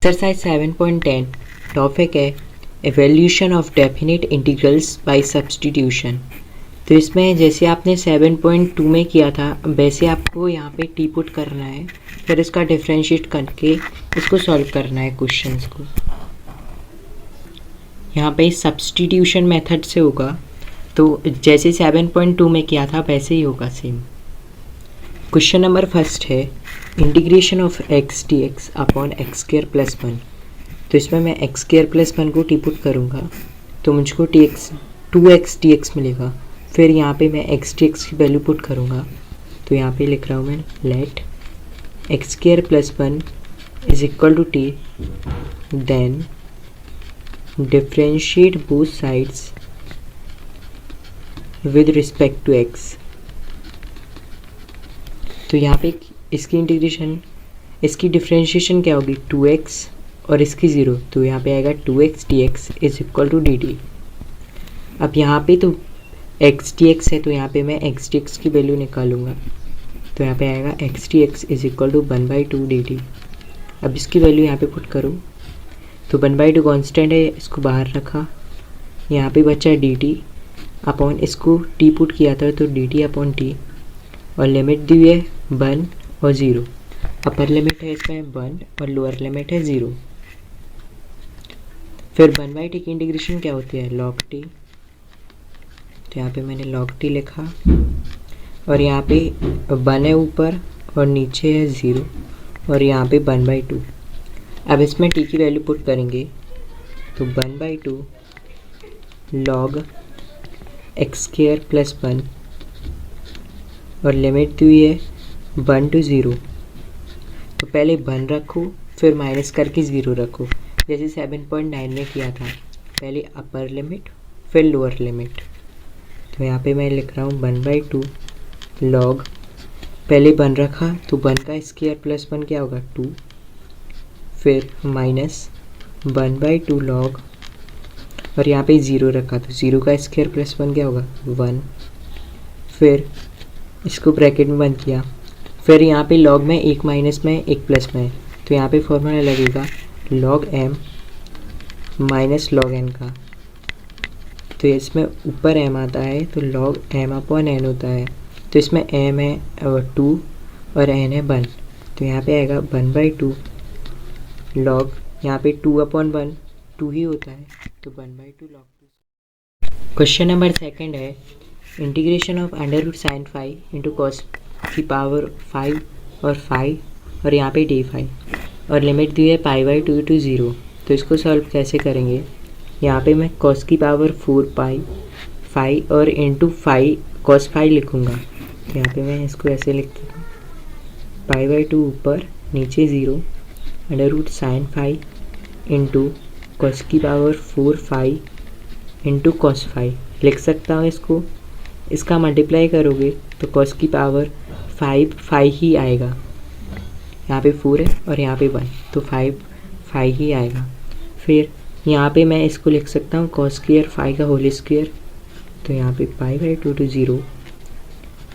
Exercise 7.10 topic है evolution of definite integrals by substitution. तो इसमें जैसे आपने 7.2 में किया था वैसे आपको यहाँ पे टी पुट करना है, फिर इसका डिफरेंशिएट करके इसको सॉल्व करना है क्वेश्चंस को। यहाँ पे सब्स्टिट्यूशन मेथड से होगा, तो जैसे 7.2 में किया था वैसे ही होगा सेम। क्वेश्चन नंबर फर्स्ट है integration of x d x upon x square plus 1। तो इसमें मैं एक्स स्क्वायर प्लस 1 को टी पुट करूँगा तो मुझको टी एक्स 2x dx मिलेगा। फिर यहाँ पे मैं एक्स डी एक्स की वैल्यू पुट करूँगा तो यहाँ पे लिख रहा हूँ मैं let x square plus 1 is equal to t, then differentiate both sides with respect to x. तो यहाँ पे इसकी इंटीग्रेशन, इसकी डिफरेंशिएशन क्या होगी 2x और इसकी 0, तो यहाँ पे आएगा 2x dx is equal to dt। अब यहाँ पे तो x dx है तो यहाँ पे मैं x dx की वैल्यू निकालूंगा, तो यहाँ पे आएगा x dx is equal to 1/2 dt। अब इसकी वैल्यू यहाँ पे पुट करूँ तो 1/2 कॉन्स्टेंट है, इसको बाहर रखा, यहाँ पे बचा dt अपॉन इसको t पुट किया था तो dt अपॉन t, और लिमिट दी हुई है 1 और 0। अपर लिमिट है इसमें 1 और लोअर लिमिट है 0। फिर 1/t की इंटीग्रेशन क्या होती है log t, तो यहाँ पे मैंने log t लिखा, और यहाँ पे 1 है ऊपर और नीचे है 0, और यहाँ पे 1/2। अब इसमें t की वैल्यू पुट करेंगे तो 1/2 log एक्स स्क्वायर प्लस 1, और लिमिट दी हुई है 1 to 0। तो पहले 1 रखो फिर माइनस करके 0 रखो, जैसे 7.9 में किया था, पहले अपर लिमिट फिर लोअर लिमिट। तो यहाँ पे मैं लिख रहा हूँ 1/2 लॉग, पहले 1 रखा तो 1 का स्क्वायर प्लस 1 क्या होगा 2, फिर माइनस 1/2 लॉग, और यहाँ पे 0 रखा तो 0 का स्क्वायर प्लस 1 क्या होगा 1, फिर इसको ब्रैकेट में बंद किया, फिर यहाँ पे लॉग में एक माइनस में एक प्लस में, तो यहाँ पे फॉर्मूला लगेगा log m minus log n का। तो इसमें ऊपर m आता है तो log m अपॉन n होता है, तो इसमें m है 2 और n है 1, तो यहाँ पे आएगा 1/2 log, यहाँ पे 2 अपॉन 1 2 ही होता है, तो 1/2 log 2। क्वेश्चन नंबर सेकंड है integration of under root sine 5 into cos की पावर 5 और 5 और यहाँ पे d5, और लिमिट दी है π/2 to 0। तो इसको सॉल्व कैसे करेंगे, यहाँ पे मैं कॉस की पावर 4 पाई 5 और इंटू 5 कॉस 5 लिखूँगा, तो यहाँ पे मैं इसको ऐसे लिखता हूँ π/2 ऊपर नीचे 0 under root sine 5 into cos की पावर 4 5 इंटू कॉस 5 लिख सकता हूँ। इसका मल्टीप्लाई करोगे तो कॉस की पावर 5 ही आएगा, यहाँ पे 4 है और यहाँ पे 1, तो 5 ही आएगा। फिर यहाँ पे मैं इसको लिख सकता हूँ कॉस स्क्वायर 5 का होल स्क्वायर, तो यहाँ पे π/2 to 0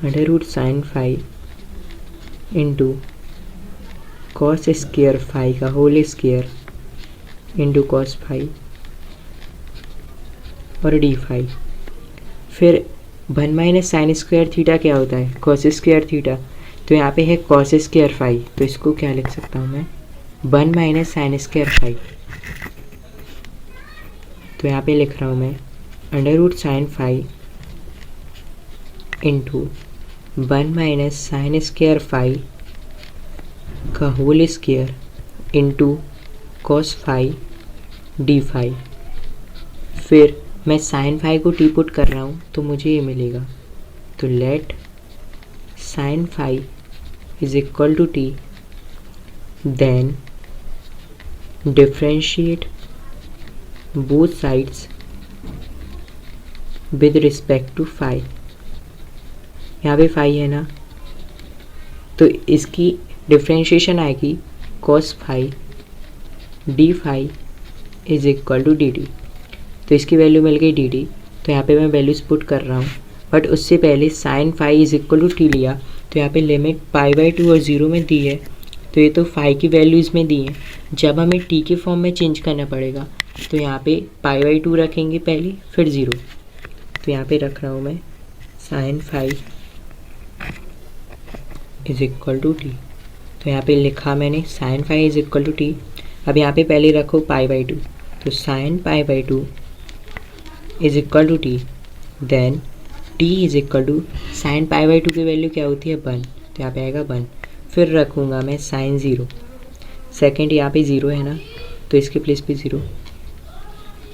under root sine 5 into cos square 5 का होल स्क्वायर इंटू कॉस 5 और d5। फिर 1 माइनस साइन स्क्वायर थीटा क्या होता है कॉस स्क्वायर थीटा, तो यहाँ पे है कॉस स्क्वायर 5, तो इसको क्या लिख सकता हूँ मैं 1 माइनस साइन स्क्वायर 5। तो यहाँ पे लिख रहा हूँ मैं under root sine 5 into 1 minus sine square 5 का whole square into cos 5 d5। फिर मैं साइन 5 को टी पुट कर रहा हूँ तो मुझे ये मिलेगा, तो let sine 5 is equal to t, then differentiate both sides with respect to 5। यहाँ पे 5 है ना, तो इसकी डिफरेंशिएशन आएगी cos 5 d5 is equal to dt। तो इसकी वैल्यू मिल गई dt, तो यहाँ पे मैं वैल्यूज पुट कर रहा हूँ, बट उससे पहले sine 5 is equal to t लिया, तो यहाँ पे लिमिट π/2 और 0 में दी है, तो ये तो फाई की वैल्यू इसमें दी है, जब हमें टी के फॉर्म में चेंज करना पड़ेगा तो यहाँ पे π/2 रखेंगे पहले, फिर 0। तो यहाँ पे रख रहा हूँ मैं sine phi is equal to t. तो यहाँ पे लिखा मैंने sine phi is equal to t. अब यहाँ पे पहले रखो π/2, तो sine π/2 is equal to t, then t is equal to sine π/2 की वैल्यू क्या होती है 1, तो यहाँ पे आएगा 1। फिर रखूँगा मैं साइन 0, सेकेंड यहाँ पे 0 है ना, तो इसके प्लेस पे 0,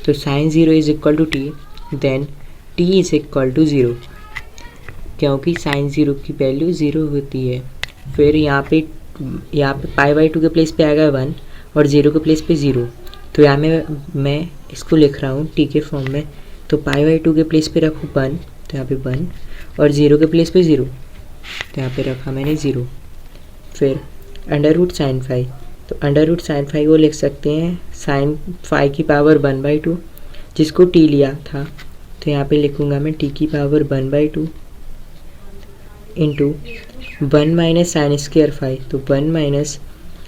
तो sine 0 is equal to t, then t is equal to 0, क्योंकि साइन 0 की वैल्यू 0 होती है। फिर यहाँ पे π/2 के प्लेस पे आएगा 1 और 0 के प्लेस पे 0। तो यहाँ में मैं इसको लिख रहा हूँ टी के फॉर्म में, तो π/2 के प्लेस पे रखूँ 1, तो यहाँ पे 1 और 0 के प्लेस पे 0, तो यहाँ पे रखा मैंने 0। फिर अंडर रूट साइन फाई, तो अंडर रूट साइन फाई को लिख सकते हैं साइन फाई की पावर 1/2, जिसको टी लिया था, तो यहाँ पे लिखूँगा मैं टी की power 1/2 into 1 minus sine square phi, तो 1 माइनस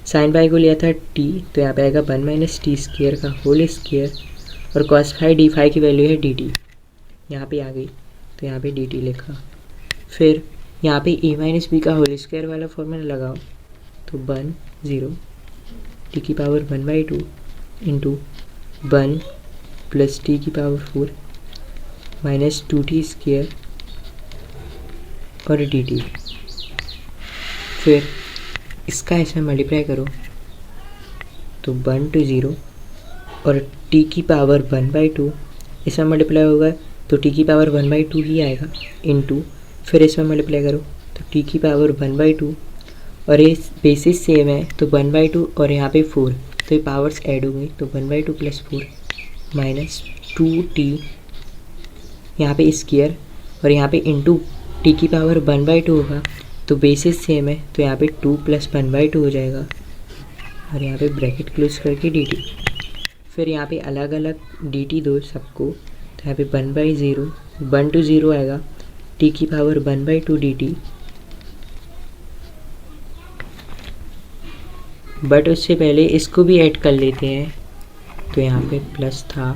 साइन फाई को लिया था टी, तो यहाँ पे आएगा 1 माइनस टी स्क्वायर का होल स्क्वायर, और कॉस फाई डी फाई की वैल्यू है डी टी, यहाँ पे आ गई, तो यहाँ पे डी टी लिखा। फिर यहाँ पे ए माइनस बी का होल स्क्वायर वाला फॉर्मूला लगाओ, तो 1 0 टी की पावर 1/2 इंटू 1 प्लस टी की पावर 4 माइनस 2t स्क्वायर और डी टी। फिर इसका इसमें मल्टीप्लाई करो, तो 1 to 0 और t की पावर 1/2 इसमें मल्टीप्लाई होगा तो t की पावर 1/2 ही आएगा, इंटू फिर इसमें मल्टीप्लाई करो तो t की पावर 1/2 और ये बेसिस सेम है तो 1/2 और यहाँ पे 4, तो ये पावर्स ऐड हो गई, तो 1/2 प्लस 4 माइनस 2t यहाँ पे स्क्वायर और यहाँ पे इंटू टी की पावर 1/2 होगा, तो बेसिस सेम है तो यहाँ पे 2 + 1/2 हो जाएगा और यहाँ पे ब्रैकेट क्लोज करके dt। फिर यहाँ पे अलग अलग dt दो सबको, तो यहाँ पे 1/0 1 to 0 आएगा t की पावर 1/2 dt, बट उससे पहले इसको भी ऐड कर लेते हैं, तो यहाँ पे प्लस था,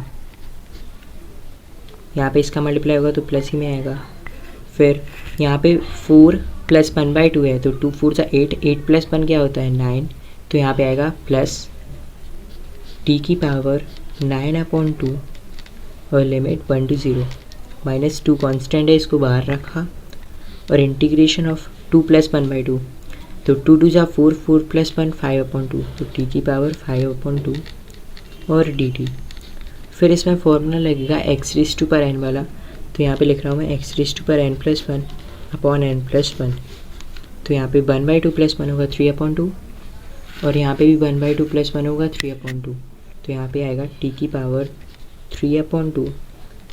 यहाँ पे इसका मल्टीप्लाई होगा तो प्लस ही में आएगा। फिर यहाँ पे 4 + 1/2 है, तो 2 4 8, 8 + 1 क्या होता है 9, तो यहाँ पे आएगा प्लस t की पावर 9/2 और लिमिट 1 to 0 माइनस 2 कांस्टेंट है, इसको बाहर रखा और इंटीग्रेशन ऑफ 2 + 1/2, तो 2 2 4 4 + 1 5/2, तो t की पावर 5/2 और dt। फिर इसमें फॉर्मूला लगेगा x⁴n वाला, तो यहाँ पे लिख रहा हूँ मैं x⁴n + 1 अपॉन n + 1, तो यहाँ पे 1/2 + 1 होगा 3/2 और यहाँ पे भी 1/2 + 1 होगा 3/2, तो यहाँ पे आएगा t की पावर 3/2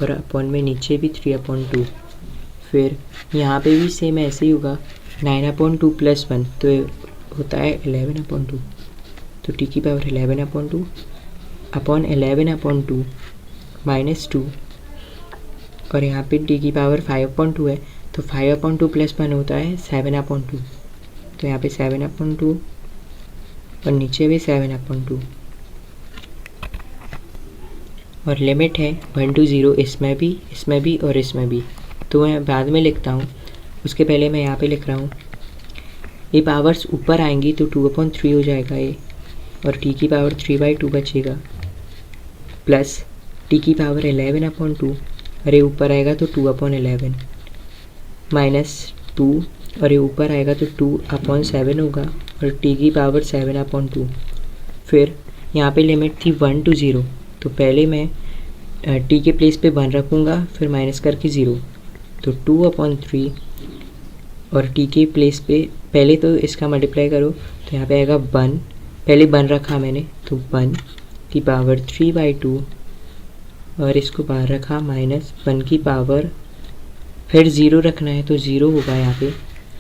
और अपॉन में नीचे भी 3/2। फिर यहाँ पे भी सेम ऐसे ही होगा 9/2 + 1, तो होता है 11/2, तो t की पावर 11/2 अपॉन 11/2 माइनस 2 और यहाँ पे t की पावर 5/2 है, तो 5/2 + 1 होता है 7/2, तो यहाँ पे 7/2 और नीचे भी 7/2 और लिमिट है 1 to 0 इसमें भी और इसमें भी, तो मैं बाद में लिखता हूँ, उसके पहले मैं यहाँ पे लिख रहा हूँ ये पावर्स ऊपर आएंगी तो 2/3 हो जाएगा ये, और t की पावर 3/2 बचेगा, प्लस t की पावर 11/2 और ये ऊपर आएगा तो 2/11 माइनस 2 और ये ऊपर आएगा तो 2/7 होगा और t की पावर 7/2। फिर यहाँ पे लिमिट थी 1 to 0, तो पहले मैं t के प्लेस पे 1 रखूँगा, फिर माइनस करके 0, तो 2/3 और t के प्लेस पे पहले तो इसका मल्टीप्लाई करो, तो यहाँ पे आएगा 1, पहले 1 रखा मैंने तो 1 की पावर 3/2 और इसको बाहर रखा माइनस 1 की पावर, फिर 0 रखना है तो 0 होगा यहाँ पे,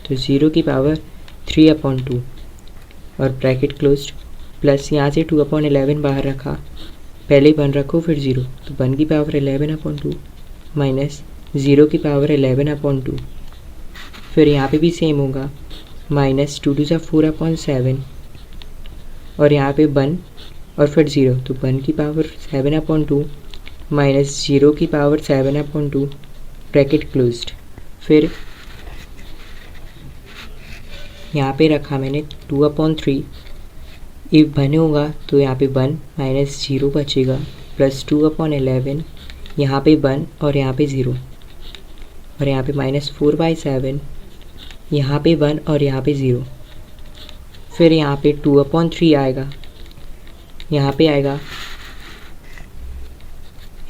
तो 0 की पावर 3/2 और ब्रैकेट क्लोज्ड, प्लस यहाँ से 2/11 बाहर रखा, पहले 1 रखो फिर 0, तो 1 की पावर 11/2 माइनस 0 की पावर 11/2। फिर यहाँ पे भी सेम होगा, माइनस 2 2 4/7 और यहाँ पे 1 और फिर 0, तो 1 की पावर 7/2 माइनस 0 की पावर 7/2 ब्रैकेट क्लोज्ड। फिर यहाँ पे रखा मैंने 2/3, ये 1 होगा तो यहाँ पे 1 माइनस 0 बचेगा प्लस 2/11, यहाँ पे 1 और यहाँ पे 0, और यहाँ पे -4/7, यहाँ पे 1 और यहाँ पे 0। फिर यहाँ पे 2/3 आएगा, यहाँ पे आएगा,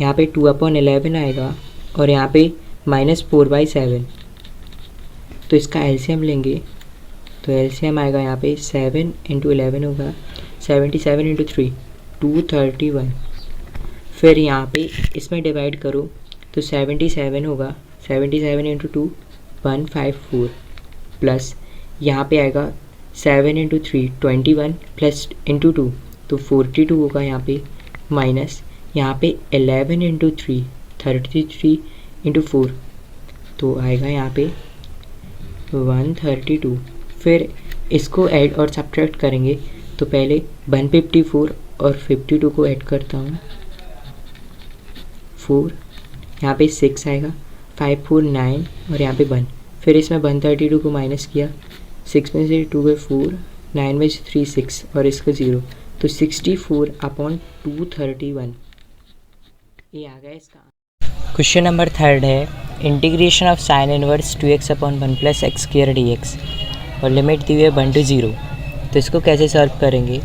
यहाँ पे 2/11 आएगा और यहाँ पे -4/7। तो इसका एलसीएम लेंगे तो एलसीएम आएगा यहाँ पे 7 × 11 होगा 77 × 3 231। फिर यहाँ पे इसमें डिवाइड करो तो 77 होगा 77 × 2 154 प्लस यहाँ पे आएगा 7 × 3 21 प्लस × 2 तो 42 होगा यहाँ पे, माइनस यहाँ पे 11 × 3 33 × 4 तो आएगा यहाँ पे 132। फिर इसको ऐड और सब्ट्रैक्ट करेंगे तो पहले 154 और 52 को ऐड करता हूँ, 4 यहाँ पे 6 आएगा, 5 4 9 और यहाँ पे 1। फिर इसमें 132 को माइनस किया, 6 में से 2 गए 4, 9 में से 3 6 और इसका 0, तो 64/231 ये आ गया इसका। क्वेश्चन नंबर 3 है integration of sine inverse 2x/1 + x² dx और लिमिट दी हुई है 1 to 0। तो इसको कैसे सॉल्व करेंगे?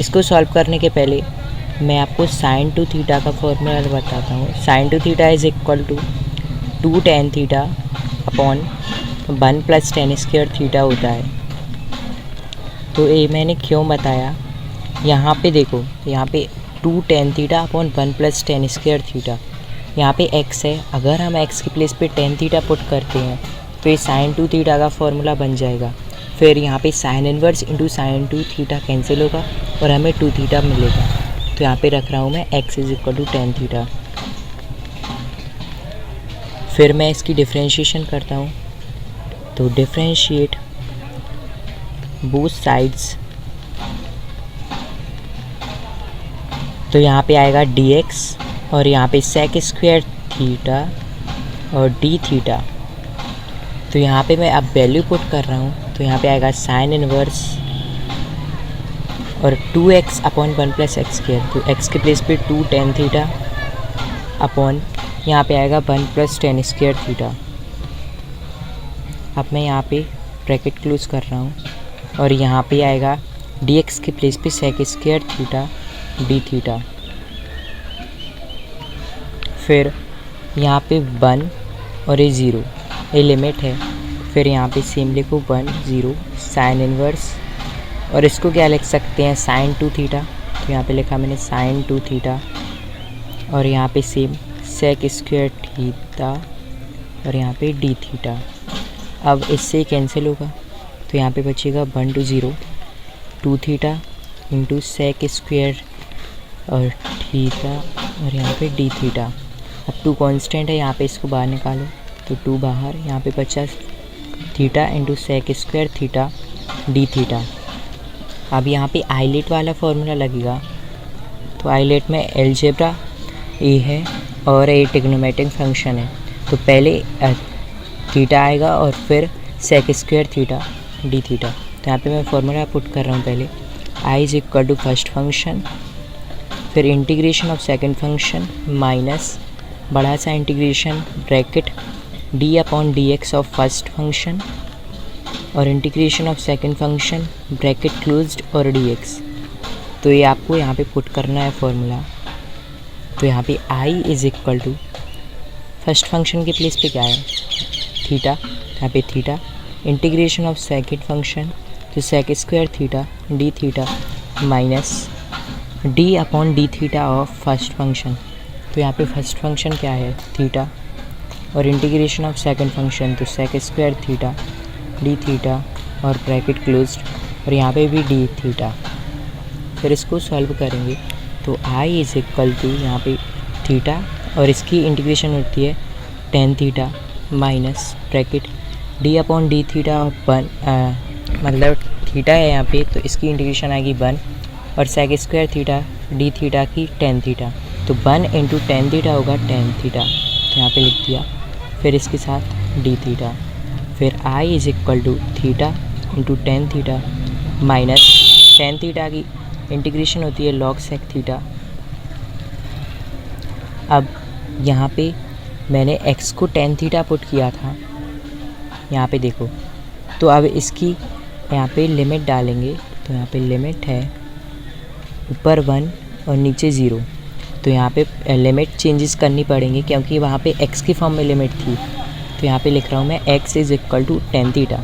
इसको सॉल्व करने के पहले मैं आपको sin 2 थीटा का फॉर्मूला बताता हूँ। sin 2 theta is equal to 2 tan theta upon 1 + tan² theta होता है। तो ये मैंने क्यों बताया, यहाँ पे देखो, यहाँ पे 2 tan theta upon 1 + tan² theta, यहाँ पे x है। अगर हम x की प्लेस पे tan थीटा पुट करते हैं तो ये sin 2 थीटा का फॉर्मूला बन जाएगा। फिर यहाँ पे sin inverse into sin 2 theta cancel होगा और हमें 2 थीटा मिलेगा। तो यहाँ पे रख रहा हूँ मैं x = tan थीटा। फिर मैं इसकी डिफ्रेंशिएशन करता हूँ, तो डिफ्रेंशिएट बोथ साइड्स, तो यहाँ पे आएगा dx और यहाँ पे sec² थीटा और d थीटा। तो यहाँ पे मैं अब वैल्यू पुट कर रहा हूँ, तो यहाँ पे आएगा साइन इनवर्स और 2x/1 + x², तो x के प्लेस पे 2 tan थीटा अपॉन यहाँ पे आएगा 1 + tan² थीटा। अब मैं यहाँ पे ब्रैकेट क्लोज कर रहा हूँ और यहाँ पे आएगा dx के प्लेस पे sec² थीटा d थीटा। फिर यहाँ पे 1 और ये 0, ये लिमिट है। फिर यहाँ पे सेम लिखो 1 0 साइन इनवर्स, और इसको क्या लिख सकते हैं sin 2 थीटा, तो यहाँ पे लिखा मैंने sin 2 थीटा और यहाँ पे सेम sec² थीटा और यहाँ पे d थीटा। अब इससे कैंसिल होगा तो यहाँ पे बचेगा 1 to 0 2 थीटा इंटू sec² और थीटा और यहाँ पे d थीटा। अब 2 कांस्टेंट है, यहाँ पे इसको बाहर निकालो तो 2 बाहर, यहाँ पे बचा theta into sec² theta d theta. अब यहाँ पे आइलेट वाला फॉर्मूला लगेगा, तो आइलेट में अलजेब्रा ए है और ए ट्रिग्नोमेट्रिक फंक्शन है। तो पहले थीटा आएगा और फिर sec² थीटा d थीटा। तो यहाँ पे मैं फॉर्मूला पुट कर रहा हूँ, पहले i = फर्स्ट फंक्शन, फिर integration of second function minus बड़ा सा integration bracket d/dx of first function और integration of second function bracket closed और dx। तो ये आपको यहाँ पे पुट करना है फॉर्मूला। तो यहाँ पे i = फर्स्ट फंक्शन के प्लेस पे क्या है थीटा, यहाँ पे theta, integration of second function तो sec² theta d theta minus d/d theta of first function. तो यहाँ पे फर्स्ट फंक्शन क्या है थीटा और इंटीग्रेशन ऑफ सेकंड फंक्शन तो sec² थीटा d थीटा और ब्रैकेट क्लोज्ड और यहाँ पे भी d थीटा। फिर इसको सॉल्व करेंगे तो i = यहाँ पे थीटा और इसकी इंटीग्रेशन होती है tan theta minus bracket d/d theta और 1 मतलब थीटा है यहाँ पे, तो इसकी इंटीग्रेशन आएगी 1 और sec square theta d theta की टेन थीटा, तो 1 इंटू टेन थीटा होगा टेन थीटा, तो यहाँ पे लिख दिया। फिर इसके साथ डी थीटा, फिर I is equal to theta into tan theta minus tan theta की इंटीग्रेशन होती है लॉग सेक थीटा। अब यहाँ पे मैंने x को टेन थीटा पुट किया था, यहाँ पे देखो, तो अब इसकी यहाँ पे लिमिट डालेंगे, तो यहाँ पे लिमिट है ऊपर 1 और नीचे 0, तो यहाँ पे लिमिट चेंजेस करनी पड़ेंगी क्योंकि वहाँ पे x की फॉर्म में लिमिट थी। तो यहाँ पे लिख रहा हूँ मैं x is equal to tan theta.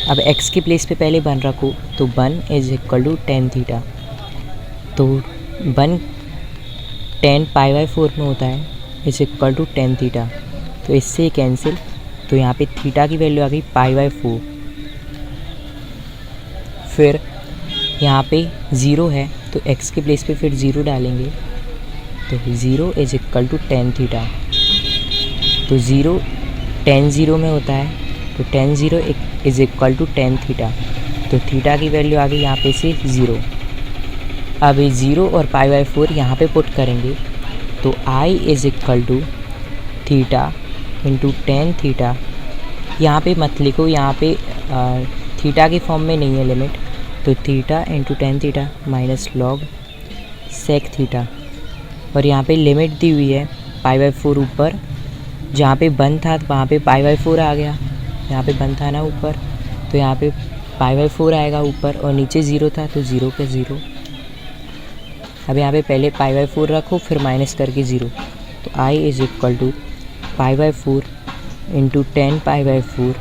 अब x की प्लेस पे पहले 1 रखो, तो 1 is equal to tan theta, तो 1 10 π/4 में होता है is equal to tan theta, तो इससे कैंसिल, तो यहाँ पे थीटा की वैल्यू आ गई π/4। फिर यहाँ पे 0 है तो x के प्लेस पे फिर 0 डालेंगे, तो 0 is equal to tan theta, तो 0 10 0 में होता है, तो tan 0 is equal to tan theta, तो थीटा की वैल्यू आ गई यहाँ पे से 0। अब 0 और π/4 यहाँ पे पुट करेंगे, तो i is equal to theta into tan theta, यहाँ पे मत लिखो, यहाँ पे थीटा की फॉर्म में नहीं है लिमिट, तो theta into tan theta minus log sec theta, और यहाँ पे लिमिट दी हुई है π/4 ऊपर, जहाँ पे 1 था वहाँ पे π/4 आ गया, यहाँ पे 1 था ना ऊपर, तो यहाँ पे π/4 आएगा ऊपर, और नीचे 0 था तो 0 पे 0। अब यहाँ पे पहले π/4 रखो फिर माइनस करके 0, तो i is equal to π/4 into tan π/4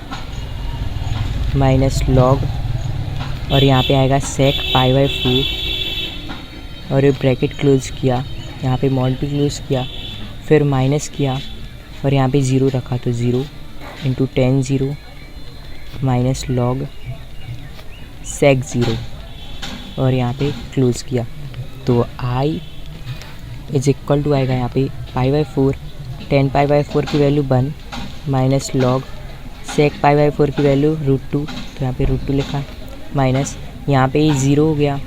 minus log, और यहाँ पे आएगा सेक π/4, और ये ब्रैकेट क्लोज किया, यहाँ पे मॉड भी क्लोज किया, फिर माइनस किया और यहाँ पे 0 रखा, तो 0 into tan 0 minus log sec 0, और यहाँ पे क्लोज किया, तो i इज इक्वल टू आएगा यहाँ पे π/4, टेन π/4 की वैल्यू 1 माइनस लॉग सेक π/4 की वैल्यू √2, तो यहाँ पे √2 लिखा, माइनस यहाँ पे 0 हो गया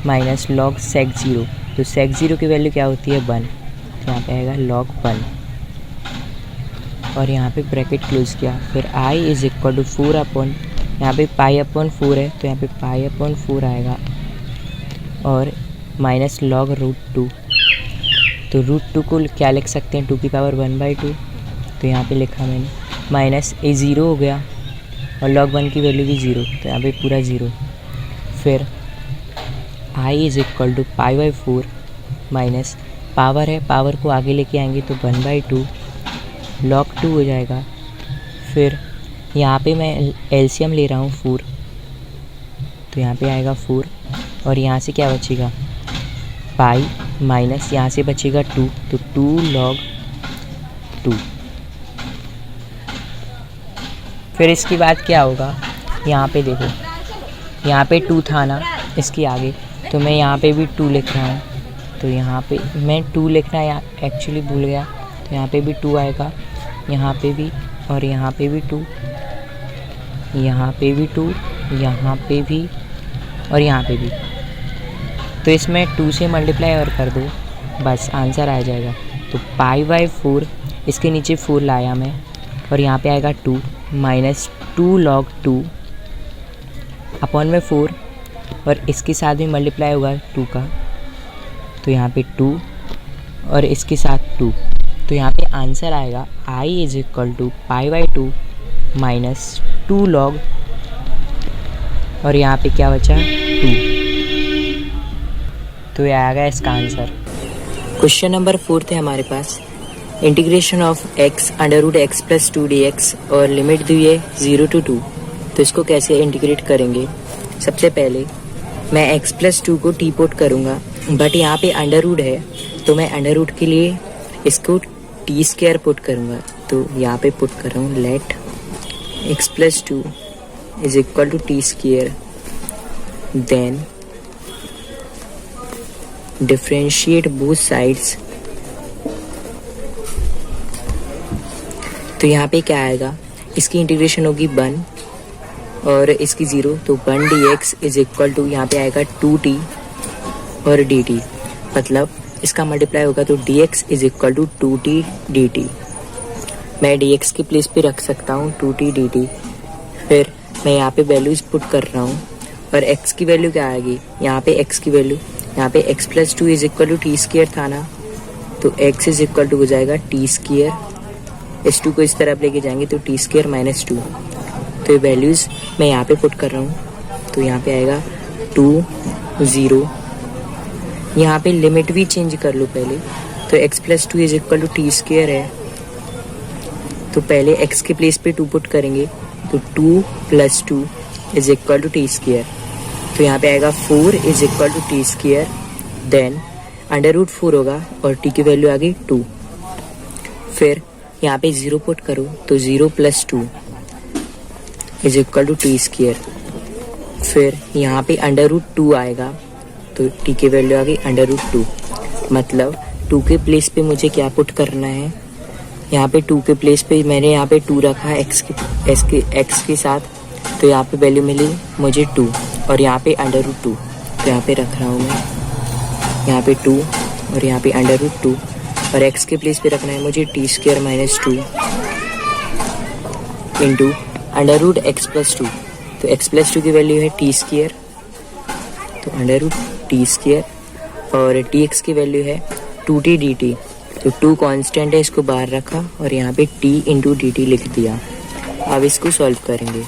माइनस लॉग सेक 0, तो सेक 0 की वैल्यू क्या होती है 1, तो यहाँ पे आएगा लॉग 1, और यहाँ पे ब्रैकेट क्लोज किया, फिर i is equal to 4 upon, यहाँ पे π/4 है तो यहाँ पे π/4 आएगा, और माइनस लॉग √2, तो √2 को क्या लिख सकते हैं 2 की पावर 1/2, तो यहाँ पे लिखा मैंने, माइनस ये 0 हो गया और log 1 की वैल्यू भी 0, तो यहाँ पे पूरा 0। फिर i is equal to π/4 minus power है, पावर को आगे लेके आएंगे तो 1/2 log 2 हो जाएगा। फिर यहाँ पे मैं एलसीएम ले रहा हूँ 4, तो यहाँ पे आएगा 4, और यहाँ से क्या बचेगा पाई माइनस यहाँ से बचेगा 2, तो 2 log 2। फिर इसके बाद क्या होगा, यहाँ पे देखो, यहाँ पे 2 था ना इसके आगे, तो मैं यहाँ पे भी 2 लिख रहा हूँ, तो यहाँ पे मैं 2 लिखना एक्चुअली भूल गया, तो यहाँ पे भी 2 आएगा, यहाँ पे भी, और यहाँ पे भी 2, यहाँ पे भी 2, यहाँ पे भी, और यहाँ पे भी, तो इसमें 2 से मल्टीप्लाई और कर दो, बस आंसर आ जाएगा। तो π/4 इसके नीचे 4 लाया मैं, और यहाँ पे आएगा 2 माइनस 2 log 2 अपॉन में 4, और इसके साथ भी मल्टीप्लाई होगा 2 का, तो यहाँ पे 2 और इसके साथ 2, तो यहाँ पे आंसर आएगा i is equal to π/2 minus 2 log, और यहाँ पे क्या बचा 2, तो ये आ गया इसका आंसर। क्वेश्चन नंबर 4 थे हमारे पास, integration of x √x + 2 dx, और लिमिट दी है 0 to 2, तो इसको कैसे इंटीग्रेट करेंगे। सबसे पहले मैं x + 2 को t पुट करूँगा, बट यहाँ पे अंडर है, तो मैं अंडर के लिए इसको t² पुट करूँगा, तो यहाँ पे पुट कर रहा हूँ, let x + 2 is equal to t², then differentiate both sides, तो यहाँ पे क्या आएगा, इसकी इंटीग्रेशन होगी 1 और इसकी 0, तो 1 dx इज इक्वल टू यहाँ पे आएगा 2t और dt, मतलब इसका मल्टीप्लाई होगा तो dx is equal to 2t dt। मैं dx के प्लेस पे रख सकता हूँ 2t dt। फिर मैं यहाँ पे वैल्यूज पुट कर रहा हूँ और x की वैल्यू क्या आएगी, यहाँ पे x की वैल्यू, यहाँ पे x plus 2 is equal to t square था ना, तो x इज इक्वल टू हो जाएगा टी स्क्वायर। इस 2 को इस तरफ लेके जाएंगे तो टी स्क्वायर माइनस 2। तो ये वैल्यूज़ मैं यहाँ पे पुट कर रहा हूँ, तो यहाँ पे आएगा 2 0। यहाँ पे लिमिट भी चेंज कर लो पहले, तो x plus 2 is equal to t square है, तो पहले x के प्लेस पे 2 पुट करेंगे, तो 2 plus 2 is equal to t square. तो यहाँ पे आएगा 4 is equal to t square, then under root 4 होगा और t की वैल्यू आ गई 2। फिर यहाँ पे 0 पुट करो तो 0 plus 2 is equal to t square. फिर यहाँ पे अंडर रूट 2 आएगा, तो t की वैल्यू आ गई अंडर रूट 2। मतलब 2 के प्लेस पे मुझे क्या पुट करना है, यहाँ पे 2 के प्लेस पे मैंने यहाँ पे 2 रखा है x के साथ, तो यहाँ पे वैल्यू मिली मुझे 2 और यहाँ पे अंडर रूट 2, तो यहाँ पे रख रहा हूँ मैं, यहाँ पे 2 और यहाँ पे अंडर रूट 2 और x के प्लेस पे रखना है मुझे t square minus 2 into under root x plus 2। तो x प्लस 2 की वैल्यू है टी स्क्वायर, तो अंडर रूट टी स्क्वायर और dx की वैल्यू है 2t dt। तो 2 कांस्टेंट है, इसको बाहर रखा और यहाँ पे t इंटू dt लिख दिया। अब इसको सॉल्व करेंगे,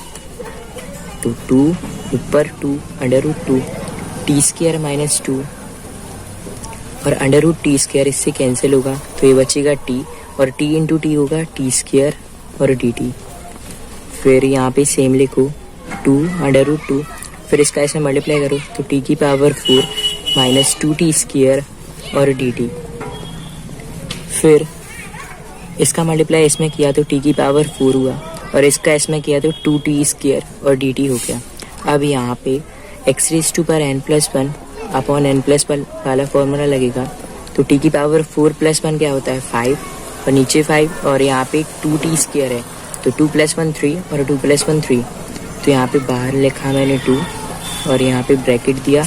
तो 2 ऊपर 2 under root 2 t square minus 2 और अंडर रूट टी स्क्वायर इससे कैंसिल होगा, तो ये बचेगा t और t इंटू टी होगा टी स्क्वायर और dt। फिर यहाँ पे सेम लिखो 2 अंडर रूट 2, फिर इसका ऐसे मल्टीप्लाई करो तो t की पावर 4 माइनस 2t स्क्वायर और dt। फिर इसका मल्टीप्लाई इसमें किया तो t की पावर 4 हुआ और इसका इसमें किया तो 2t स्क्वायर और dt हो गया। अब यहाँ पे x रेज़ टू पर n plus 1 upon n plus 1 वाला फॉर्मूला लगेगा, तो t की पावर 4 प्लस 1 क्या होता है 5 और नीचे 5 और यहाँ पे 2t स्क्वायर है, तो 2 प्लस 1 3 और 2 प्लस 1 3। तो यहाँ पे बाहर लिखा मैंने 2 और यहाँ पे ब्रैकेट दिया,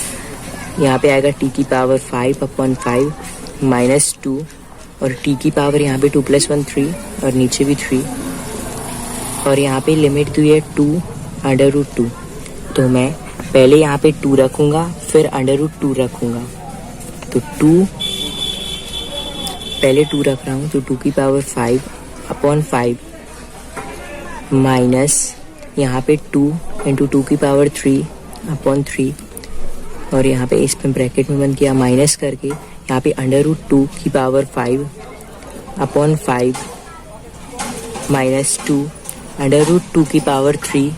यहाँ पे आएगा t की पावर 5 अपॉन 5 माइनस 2 और t की पावर यहाँ पे 2 प्लस 1 3 और नीचे भी 3 और यहाँ पे लिमिट दी है 2 अंडर रूट 2। तो मैं पहले यहाँ पे 2 रखूँगा फिर अंडर रूट 2 रखूँगा, तो 2 पहले 2 रख रहा हूँ, तो 2 की पावर 5 अपॉन 5 माइनस यहाँ पे 2 इंटू 2 की पावर 3 अपॉन 3 और यहाँ पे इस पे ब्रैकेट में बंद किया माइनस करके, यहाँ पे अंडर रूट 2 की power 5 upon 5 minus 2 under root 2 की पावर 3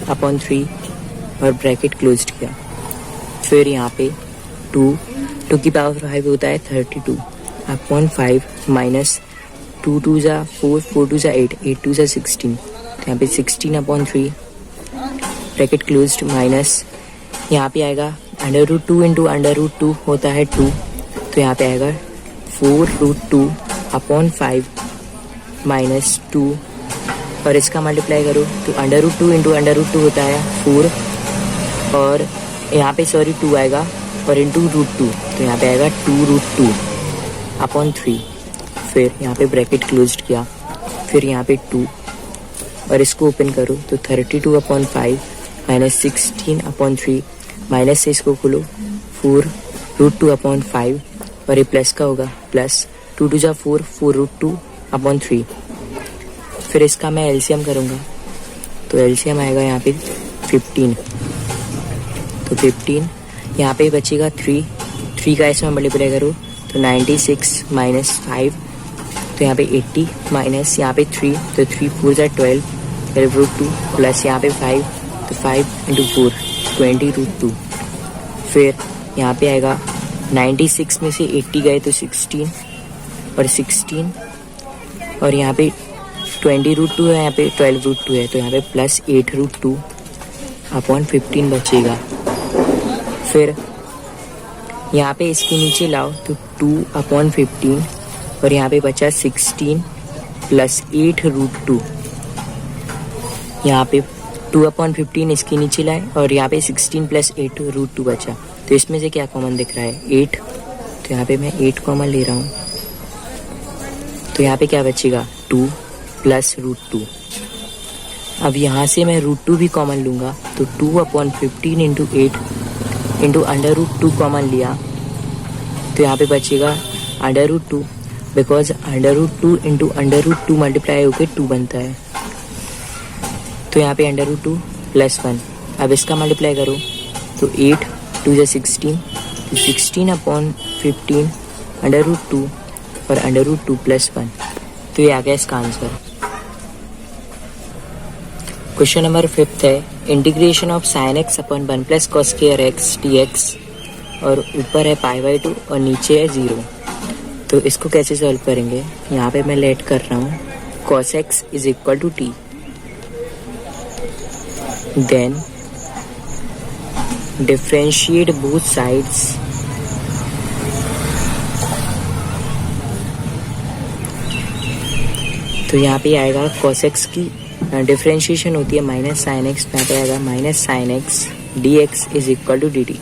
अपॉन 3 और ब्रैकेट क्लोज्ड किया। फिर यहाँ पे 2 की पावर 5 होता है 32 अपॉन 5 माइनस 2 2 जा 4 4 2 जा 8 8 2 जा 16, तो यहाँ पे 16 अपॉन 3 ब्रैकेट क्लोज्ड माइनस यहाँ पे आएगा under root 2 into under root 2 होता है 2, तो यहाँ पे आएगा 4 रूट 2 अपॉन 5 माइनस 2 और इसका मल्टीप्लाई करो तो under root 2 into under root 2 होता है 4 और यहाँ पे 2 आएगा और इंटू रूट 2, तो यहाँ पे आएगा 2 रूट 2 अपॉन 3। फिर यहाँ पे ब्रैकेट क्लोज्ड किया, फिर यहाँ पे 2 और इसको ओपन करो तो 32 अपॉन 5 माइनस 16 अपॉन 3 माइनस से इसको खोलो 4 रूट 2 अपॉन 5 और ये प्लस का होगा प्लस 2 2 जा 4 4 रूट 2 अपॉन 3। फिर इसका मैं एलसीएम करूँगा, तो एलसीएम आएगा यहाँ पे 15, तो 15 यहाँ पे बचेगा 3 का इसमें मल्टीप्लाई करो तो 96 माइनस 5, तो यहाँ पे 80 माइनस यहाँ पे 3, तो 3 4 जा 12 रूट 2 प्लस यहाँ पे 5, तो 5 इंटू 4 20 रूट 2। फिर यहाँ पे आएगा 96 में से 80 गए तो 16 और 16 और यहाँ पे 20 रूट 2 है, यहाँ पे 12 रूट 2 है, तो यहाँ पे प्लस 8 रूट 2 अपॉन 15 बचेगा। फिर यहाँ पे इसके नीचे लाओ तो 2 अपॉन 15 और यहाँ पे बचा 16 प्लस 8 रूट 2। यहाँ पे 2 अपॉन 15 इसके नीचे लाए और यहाँ पे 16 प्लस 8 रूट 2 बचा, तो इसमें से क्या कॉमन दिख रहा है 8, तो यहाँ पे मैं 8 कॉमन ले रहा हूँ। तो यहाँ पे क्या बचेगा 2 प्लस √2। अब यहाँ से मैं √2 भी कॉमन लूँगा, तो 2/15 इंटू 8 इंटू √2 कॉमन लिया, तो यहाँ पे बचेगा √2, बिकॉज √2 इंटू √2 मल्टीप्लाई होकर 2 बनता है। तो यहाँ पे √2 प्लस 1। अब इसका मल्टीप्लाई करो तो 8 2 = 16, तो 16/15 √2 और √2 प्लस 1। तो ये आ गया इसका आंसर। क्वेश्चन नंबर 5 है integration of sin x upon 1 plus cos square x dx, और ऊपर है π/2 और नीचे है 0। तो इसको कैसे सॉल्व करेंगे, यहाँ पे मैं लेट कर रहा हूँ cos x = t, then differentiate both sides तो यहाँ पे आएगा cos x की डिफरेंशिएशन होती है माइनस साइन एक्स, यहाँ पे आएगा minus sine x dx = dt।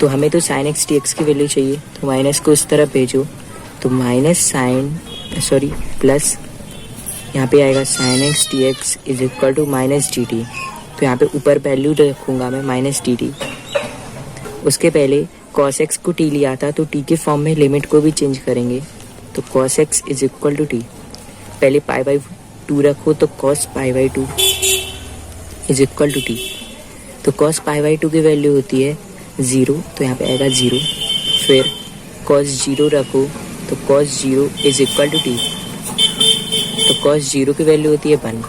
तो हमें तो साइन एक्स dx की वैल्यू चाहिए, तो माइनस को उस तरफ भेजो, तो प्लस यहाँ पे आएगा sine x dx = minus dt। तो यहाँ पे ऊपर वैल्यू रखूँगा मैं माइनस dt। उसके पहले cos x को t लिया था, तो t के फॉर्म में लिमिट को भी चेंज करेंगे, तो cos x = t। पहले π/2 रखो, तो cos π/2 = t। तो cos π/2 की वैल्यू होती है 0, तो यहाँ पे आएगा 0। फिर cos 0 रखो, तो cos 0 = t। तो cos 0 की वैल्यू होती है 1।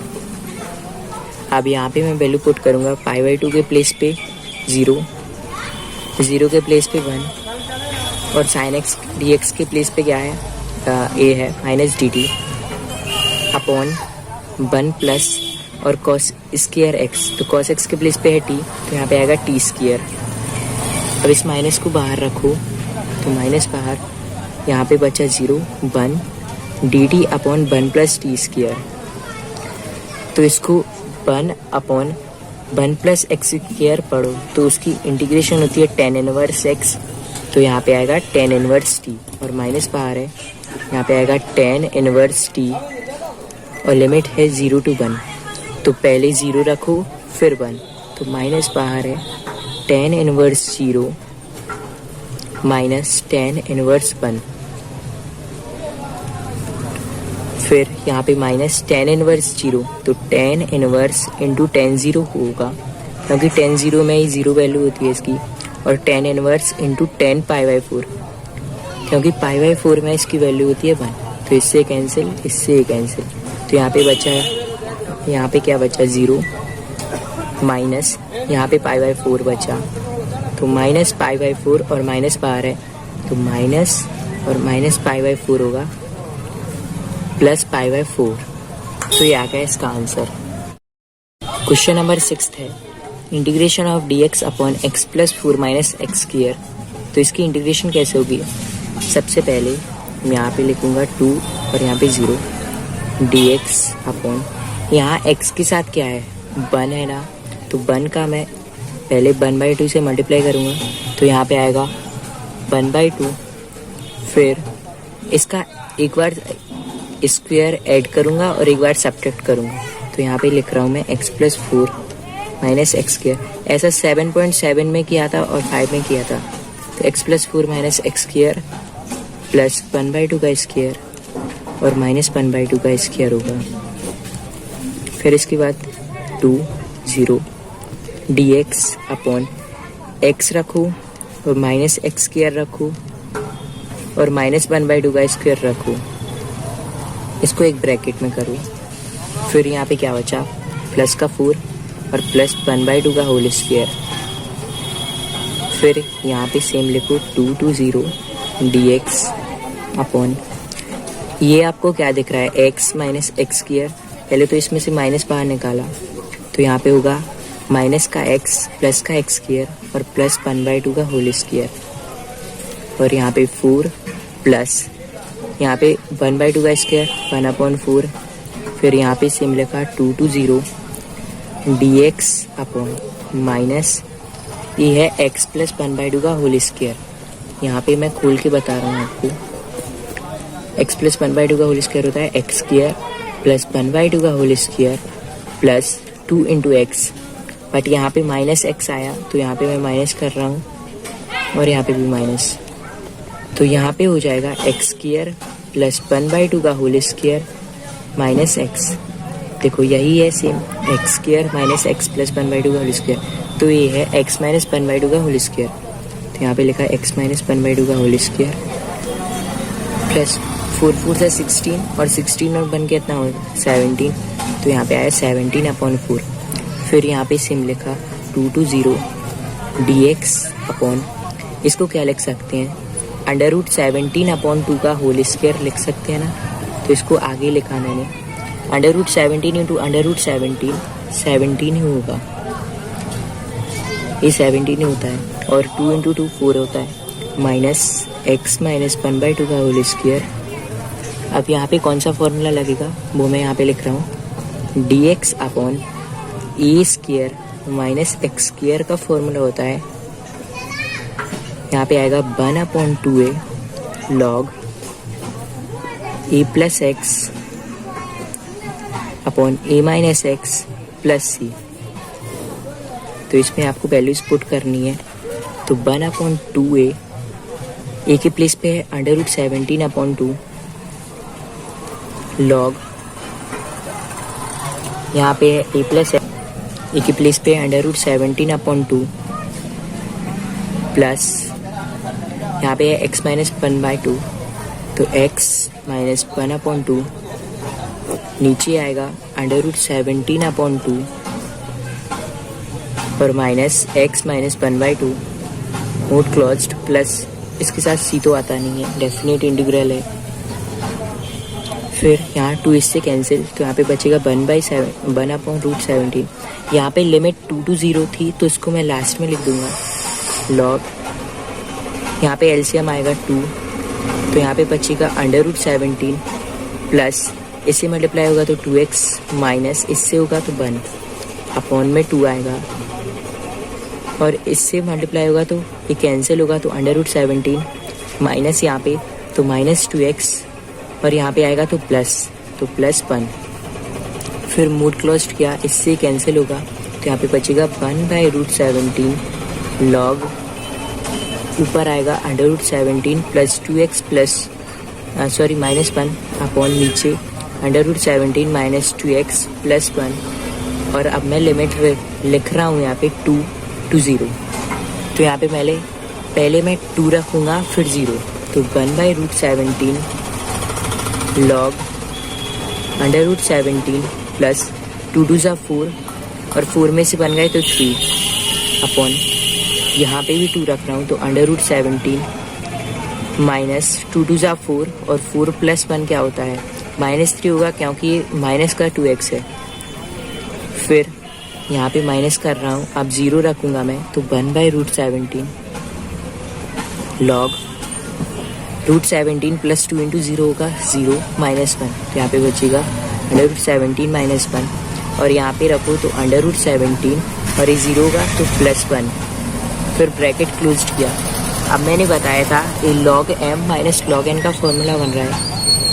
अब यहाँ पे मैं वैल्यू पुट करूँगा π/2 के प्लेस पे 0, 0 के प्लेस पे 1, और sin x dx के प्लेस पे क्या है a है माइनस dt अपॉन 1 प्लस और cos स्क्वायर x, तो cos x के प्लेस पे है t, तो यहाँ पे आएगा t स्क्वायर। अब इस माइनस को बाहर रखो, तो माइनस बाहर, यहाँ पे बचा 0 1 dt upon 1 plus t square. तो इसको 1/1 प्लस एक्स स्क्वायर पढ़ो, तो उसकी इंटीग्रेशन होती है tan इनवर्स x, तो यहाँ पे आएगा tan इनवर्स t, और माइनस बाहर है, यहाँ पे आएगा tan इनवर्स t, और लिमिट है 0 to 1। तो पहले 0 रखो फिर 1, तो माइनस बाहर है tan inverse 0 minus tan inverse 1। फिर यहाँ पे माइनस tan इनवर्स 0, तो tan इनवर्स इंटू tan 0 होगा, क्योंकि tan 0 में ही 0 वैल्यू होती है इसकी, और tan इनवर्स इंटू tan π/4, क्योंकि π/4 में इसकी वैल्यू होती है 1। तो इससे कैंसिल, इससे कैंसिल, तो यहाँ पे बचा है, यहाँ पे क्या बचा 0 माइनस यहाँ पे π/4 बचा, तो माइनस π/4 और माइनस बाहर है, तो माइनस और माइनस π/4 होगा प्लस π/4। तो ये आ गया इसका आंसर। क्वेश्चन नंबर 6 है integration of dx upon x plus 4 minus x square. तो इसकी इंटीग्रेशन कैसे होगी, सबसे पहले मैं यहाँ पे लिखूँगा 2 और यहाँ पे 0 dx अपॉन, यहाँ x के साथ क्या है 1 है ना, तो 1 का मैं पहले 1/2 से मल्टीप्लाई करूँगा, तो यहाँ पे आएगा 1/2। फिर इसका एक बार स्क्वायर ऐड करूँगा और एक बार सब्ट्रैक्ट करूँगा, तो यहाँ पे लिख रहा हूँ मैं x plus 4 minus x square. ऐसा 7.7 में किया था और 5 में किया था, तो x plus 4 minus x square plus 1/2 का स्क्वायर और माइनस 1/2 का स्क्वायर होगा। फिर इसके बाद 2 0 dx अपॉन x रखो और माइनस एक्स स्क्वायर रखो और माइनस 1/2 का स्क्वायर रखो, इसको एक ब्रैकेट में करो। फिर यहाँ पे क्या बचा प्लस का 4 और प्लस 1/2 का होल स्क्वायर। फिर यहाँ पे सेम लिखो 2 to 0 dx अपॉन, ये आपको क्या दिख रहा है x माइनस एक्स स्क्वायर। पहले तो इसमें से माइनस बाहर निकाला, तो यहाँ पे होगा माइनस का x प्लस का एक्स स्क्वायर और प्लस 1/2 का होल स्क्वायर, और यहाँ पे 4 प्लस यहाँ पे 1/2 का स्क्वायर 1/4। फिर यहाँ पे सेम लिखा 2 to 0 dx अपॉन माइनस ये है x प्लस 1/2 का होल स्क्वायर। यहाँ पे मैं खोल के बता रहा हूँ आपको। x प्लस 1/2 का होल स्क्वायर होता है एक्स स्क्वायर प्लस 1/2 का whole square plus 2 into x. But यहाँ पे माइनस एक्स आया तो यहाँ पे मैं माइनस कर रहा हूँ और यहाँ पे भी माइनस, तो यहाँ पे हो जाएगा एक्स स्क्वायर प्लस 1/2 का होल स्क्वायर माइनस एक्स। देखो यही है same, x square minus x plus 1/2 का होल स्क्वायर, तो ये है एक्स माइनस 1/2 का होल स्क्वायर। तो यहाँ पे लिखा है एक्स माइनस 1/2 का होल स्क्वायर प्लस 4 4 से 16 और 16 और 1 कितना हो 17, तो यहाँ पे आया 17/4। फिर यहाँ पे सेम लिखा 2 to 0 dx अपॉन, इसको क्या लिख सकते हैं √17/2 का होल स्क्वायर लिख सकते हैं ना, तो इसको आगे लिखा मैंने √17 इंटू √17 17 ही होगा, ये 17 ही होता है, और 2 इंटू 2 4 होता है, माइनस एक्स माइनस 1/2 का होल स्क्वायर। अब यहाँ पे कौन सा फॉर्मूला लगेगा वो मैं यहाँ पे लिख रहा हूँ, dx अपॉन ए स्क्वायर माइनस एक्स स्क्वायर का फॉर्मूला होता है, यहाँ पे आएगा 1/2a लॉग ए प्लस एक्स अपॉन ए माइनस एक्स प्लस सी। तो इसमें आपको वैल्यूज पुट करनी है, तो 1/2a, ए के प्लेस पे है √17/2 लॉग, यहाँ पे है ए प्लस एक्स, ए के प्लेस पे है √17/2 प्लस यहाँ पे है x माइनस 1/2, तो x माइनस 1/2 नीचे आएगा √17/2 और minus x minus 1/2 note closed plus, इसके साथ सी तो आता नहीं है, डेफिनेट इंटीग्रल है। फिर यहाँ 2 इससे कैंसिल, तो यहाँ पे बचेगा 1/√17। यहाँ पे लिमिट 2 to 0 थी तो इसको मैं लास्ट में लिख दूंगा लॉग, यहाँ पे एलसीएम आएगा 2, तो यहाँ पे बचेगा √17 प्लस इससे मल्टीप्लाई होगा तो 2x माइनस इससे होगा तो 1 अपॉन में 2 आएगा, और इससे मल्टीप्लाई होगा तो ये कैंसिल होगा तो √17 माइनस यहाँ पे तो माइनस 2x, और यहाँ पे आएगा तो प्लस 1। फिर मूड क्लोज किया, इससे कैंसिल होगा तो यहाँ पे बचेगा 1/√17 लॉग, ऊपर आएगा √17 plus 2x plus minus 1 upon नीचे √17 माइनस 2x प्लस 1, और अब मैं लिमिट लिख रहा हूँ यहाँ पे 2 to 0, तो यहाँ पे पहले मैं 2 रखूँगा फिर 0, तो 1/√17 लॉग √17 प्लस 2 2 ज़ा 4, और 4 में से बन गए तो 3 अपॉन, यहाँ पे भी 2 रख रहा हूँ तो √17 माइनस 2 2 ज़ा 4, और 4 प्लस 1 क्या होता है -3 होगा, क्योंकि ये माइनस का 2x है। फिर यहाँ पे माइनस कर रहा हूँ, अब 0 रखूँगा मैं तो 1/√17 लॉग √17 प्लस 2 इंटू 0 होगा 0 माइनस 1, तो यहाँ पे बचेगा √17 माइनस 1, और यहाँ पे रखो तो √17 और ये 0 होगा तो प्लस 1, फिर ब्रैकेट क्लोज किया। अब मैंने बताया था ये log m minus log n का फॉर्मूला बन रहा है,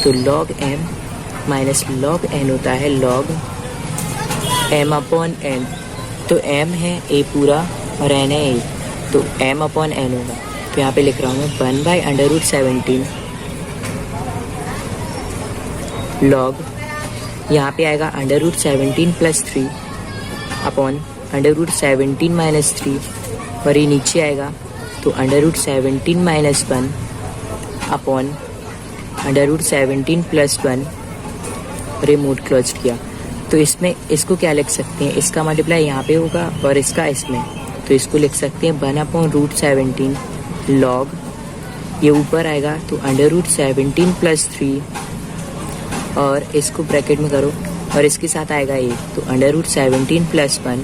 तो log m minus log n होता है log m अपॉन n, तो m है a पूरा और n है a, तो m अपॉन n होगा, तो यहाँ पे लिख रहा हूँ मैं 1/√17 log, यहाँ पे आएगा √17 प्लस 3 अपॉन √17 माइनस 3, और ये नीचे आएगा तो √17 माइनस 1 अपॉन √17 प्लस 1, और ये मोड क्लोज किया। तो इसमें इसको क्या लिख सकते हैं, इसका मल्टीप्लाई यहाँ पे होगा और इसका इसमें, तो इसको लिख सकते हैं 1/√17 लॉग, ये ऊपर आएगा तो √17 प्लस 3, और इसको ब्रैकेट में करो और इसके साथ आएगा ये, तो √17 प्लस 1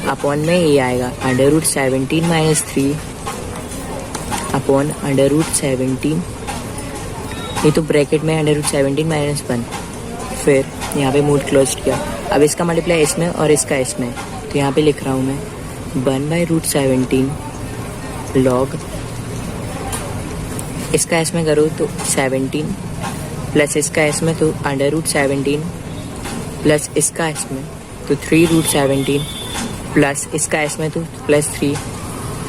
अपॉन में ये आएगा √17 माइनस 3 अपॉन √17, ये तो ब्रैकेट में √17 माइनस 1, फिर यहाँ पे मोड क्लोज किया। अब इसका मल्टीप्लाई इसमें और इसका इसमें, तो यहाँ पे लिख रहा हूँ मैं 1/√17 log इसका इसमें करो तो 17 प्लस इसका इसमें तो √17 प्लस इसका इसमें तो 3√17 प्लस इसका इसमें तो +3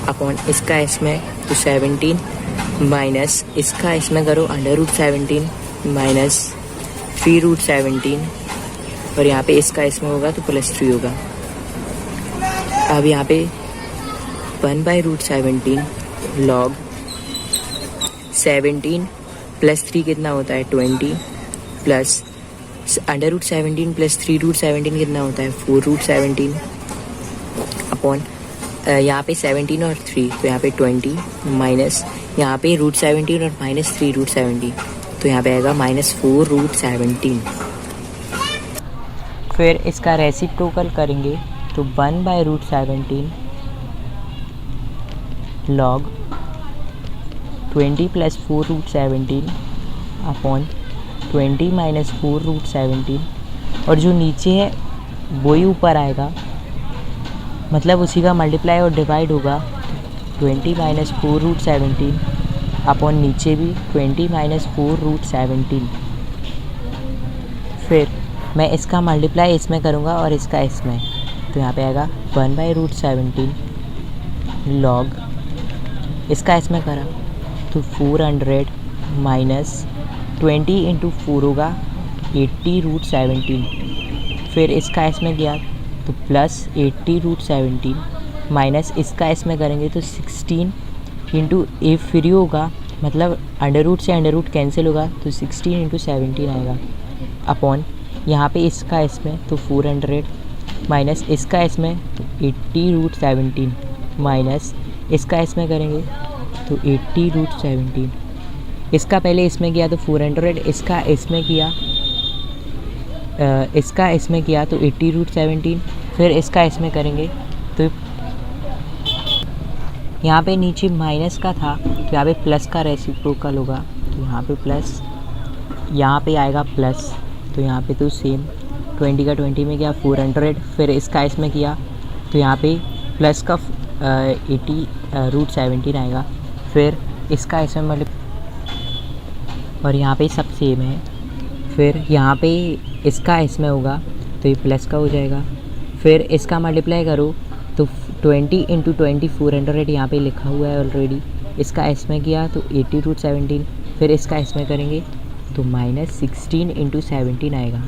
अपॉन इसका इसमें तो 17 माइनस इसका इसमें करो √17 माइनस 3√17 और यहाँ पे इसका इसमें होगा तो +3 होगा। अब यहाँ पे 1/√17 log 17 प्लस 3 कितना होता है 20 प्लस √17 प्लस 3√17 कितना होता है 4√17 अपॉन यहाँ पे 17 और 3 तो यहाँ पे 20 माइनस यहाँ पे √17 और माइनस 3√17 तो यहाँ पे आएगा -4√17। फिर इसका रेसिप्रोकल करेंगे तो 1/√17 log 20 प्लस 4√17 अपॉन 20 माइनस 4√17 और जो नीचे है वही ऊपर आएगा, मतलब उसी का मल्टीप्लाई और डिवाइड होगा 20 माइनस 4√17 अपॉन नीचे भी 20 माइनस 4√17। फिर मैं इसका मल्टीप्लाई इसमें करूँगा और इसका इसमें, तो यहाँ पे आएगा 1/√17 log इसका इसमें करा तो 400 माइनस 20 इंटू 4 होगा 80√17। फिर इसका इसमें गया तो प्लस 80√17 माइनस इसका इसमें करेंगे तो 16 इंटू ए फ्री होगा, मतलब अंडर से अंडर कैंसिल होगा तो 16 इंटू 17 आएगा अपॉन यहाँ पे इसका इसमें तो 400 माइनस इसका इसमें तो 80√17 माइनस इसका इसमें करेंगे तो 80√17। इसका पहले इसमें किया तो 400, इसका इसमें किया तो 80√17। फिर इसका इसमें करेंगे तो यहाँ पे नीचे माइनस का था तो यहाँ पे प्लस का रेसिप्रोकल होगा, तो यहाँ पे प्लस, यहाँ पे आएगा प्लस, तो यहाँ पे तो सेम 20 का 20 में किया 400। फिर इसका इसमें किया तो यहाँ पे प्लस का 80√17 आएगा। फिर इसका इसमें मतलब और यहाँ पे सब सेम है। फिर यहाँ पे इसका इसमें होगा तो ये प्लस का हो जाएगा। फिर इसका मल्टीप्लाई करो तो 20 इंटू 20 400 यहाँ पे लिखा हुआ है ऑलरेडी। इसका इसमें किया तो 80√17। फिर इसका इसमें करेंगे तो -16 इंटू 17 आएगा।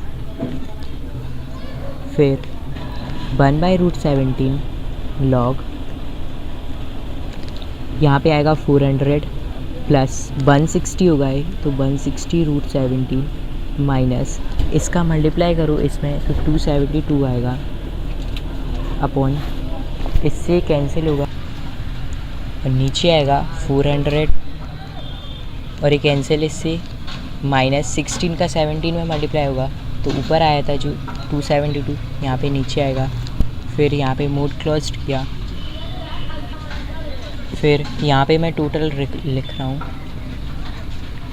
फिर 1/√17 log यहाँ पे आएगा 400 प्लस 160 होगा ये तो 160√17 माइनस इसका मल्टीप्लाई करो इसमें तो 272 आएगा अपॉन इससे कैंसिल होगा और नीचे आएगा 400 और ये कैंसिल इससे -16 का 17 में मल्टीप्लाई होगा तो ऊपर आया था जो 272 यहाँ पे नीचे आएगा। फिर यहाँ पे मोड क्लोज्ड किया। फिर यहाँ पे मैं टोटल लिख रहा हूँ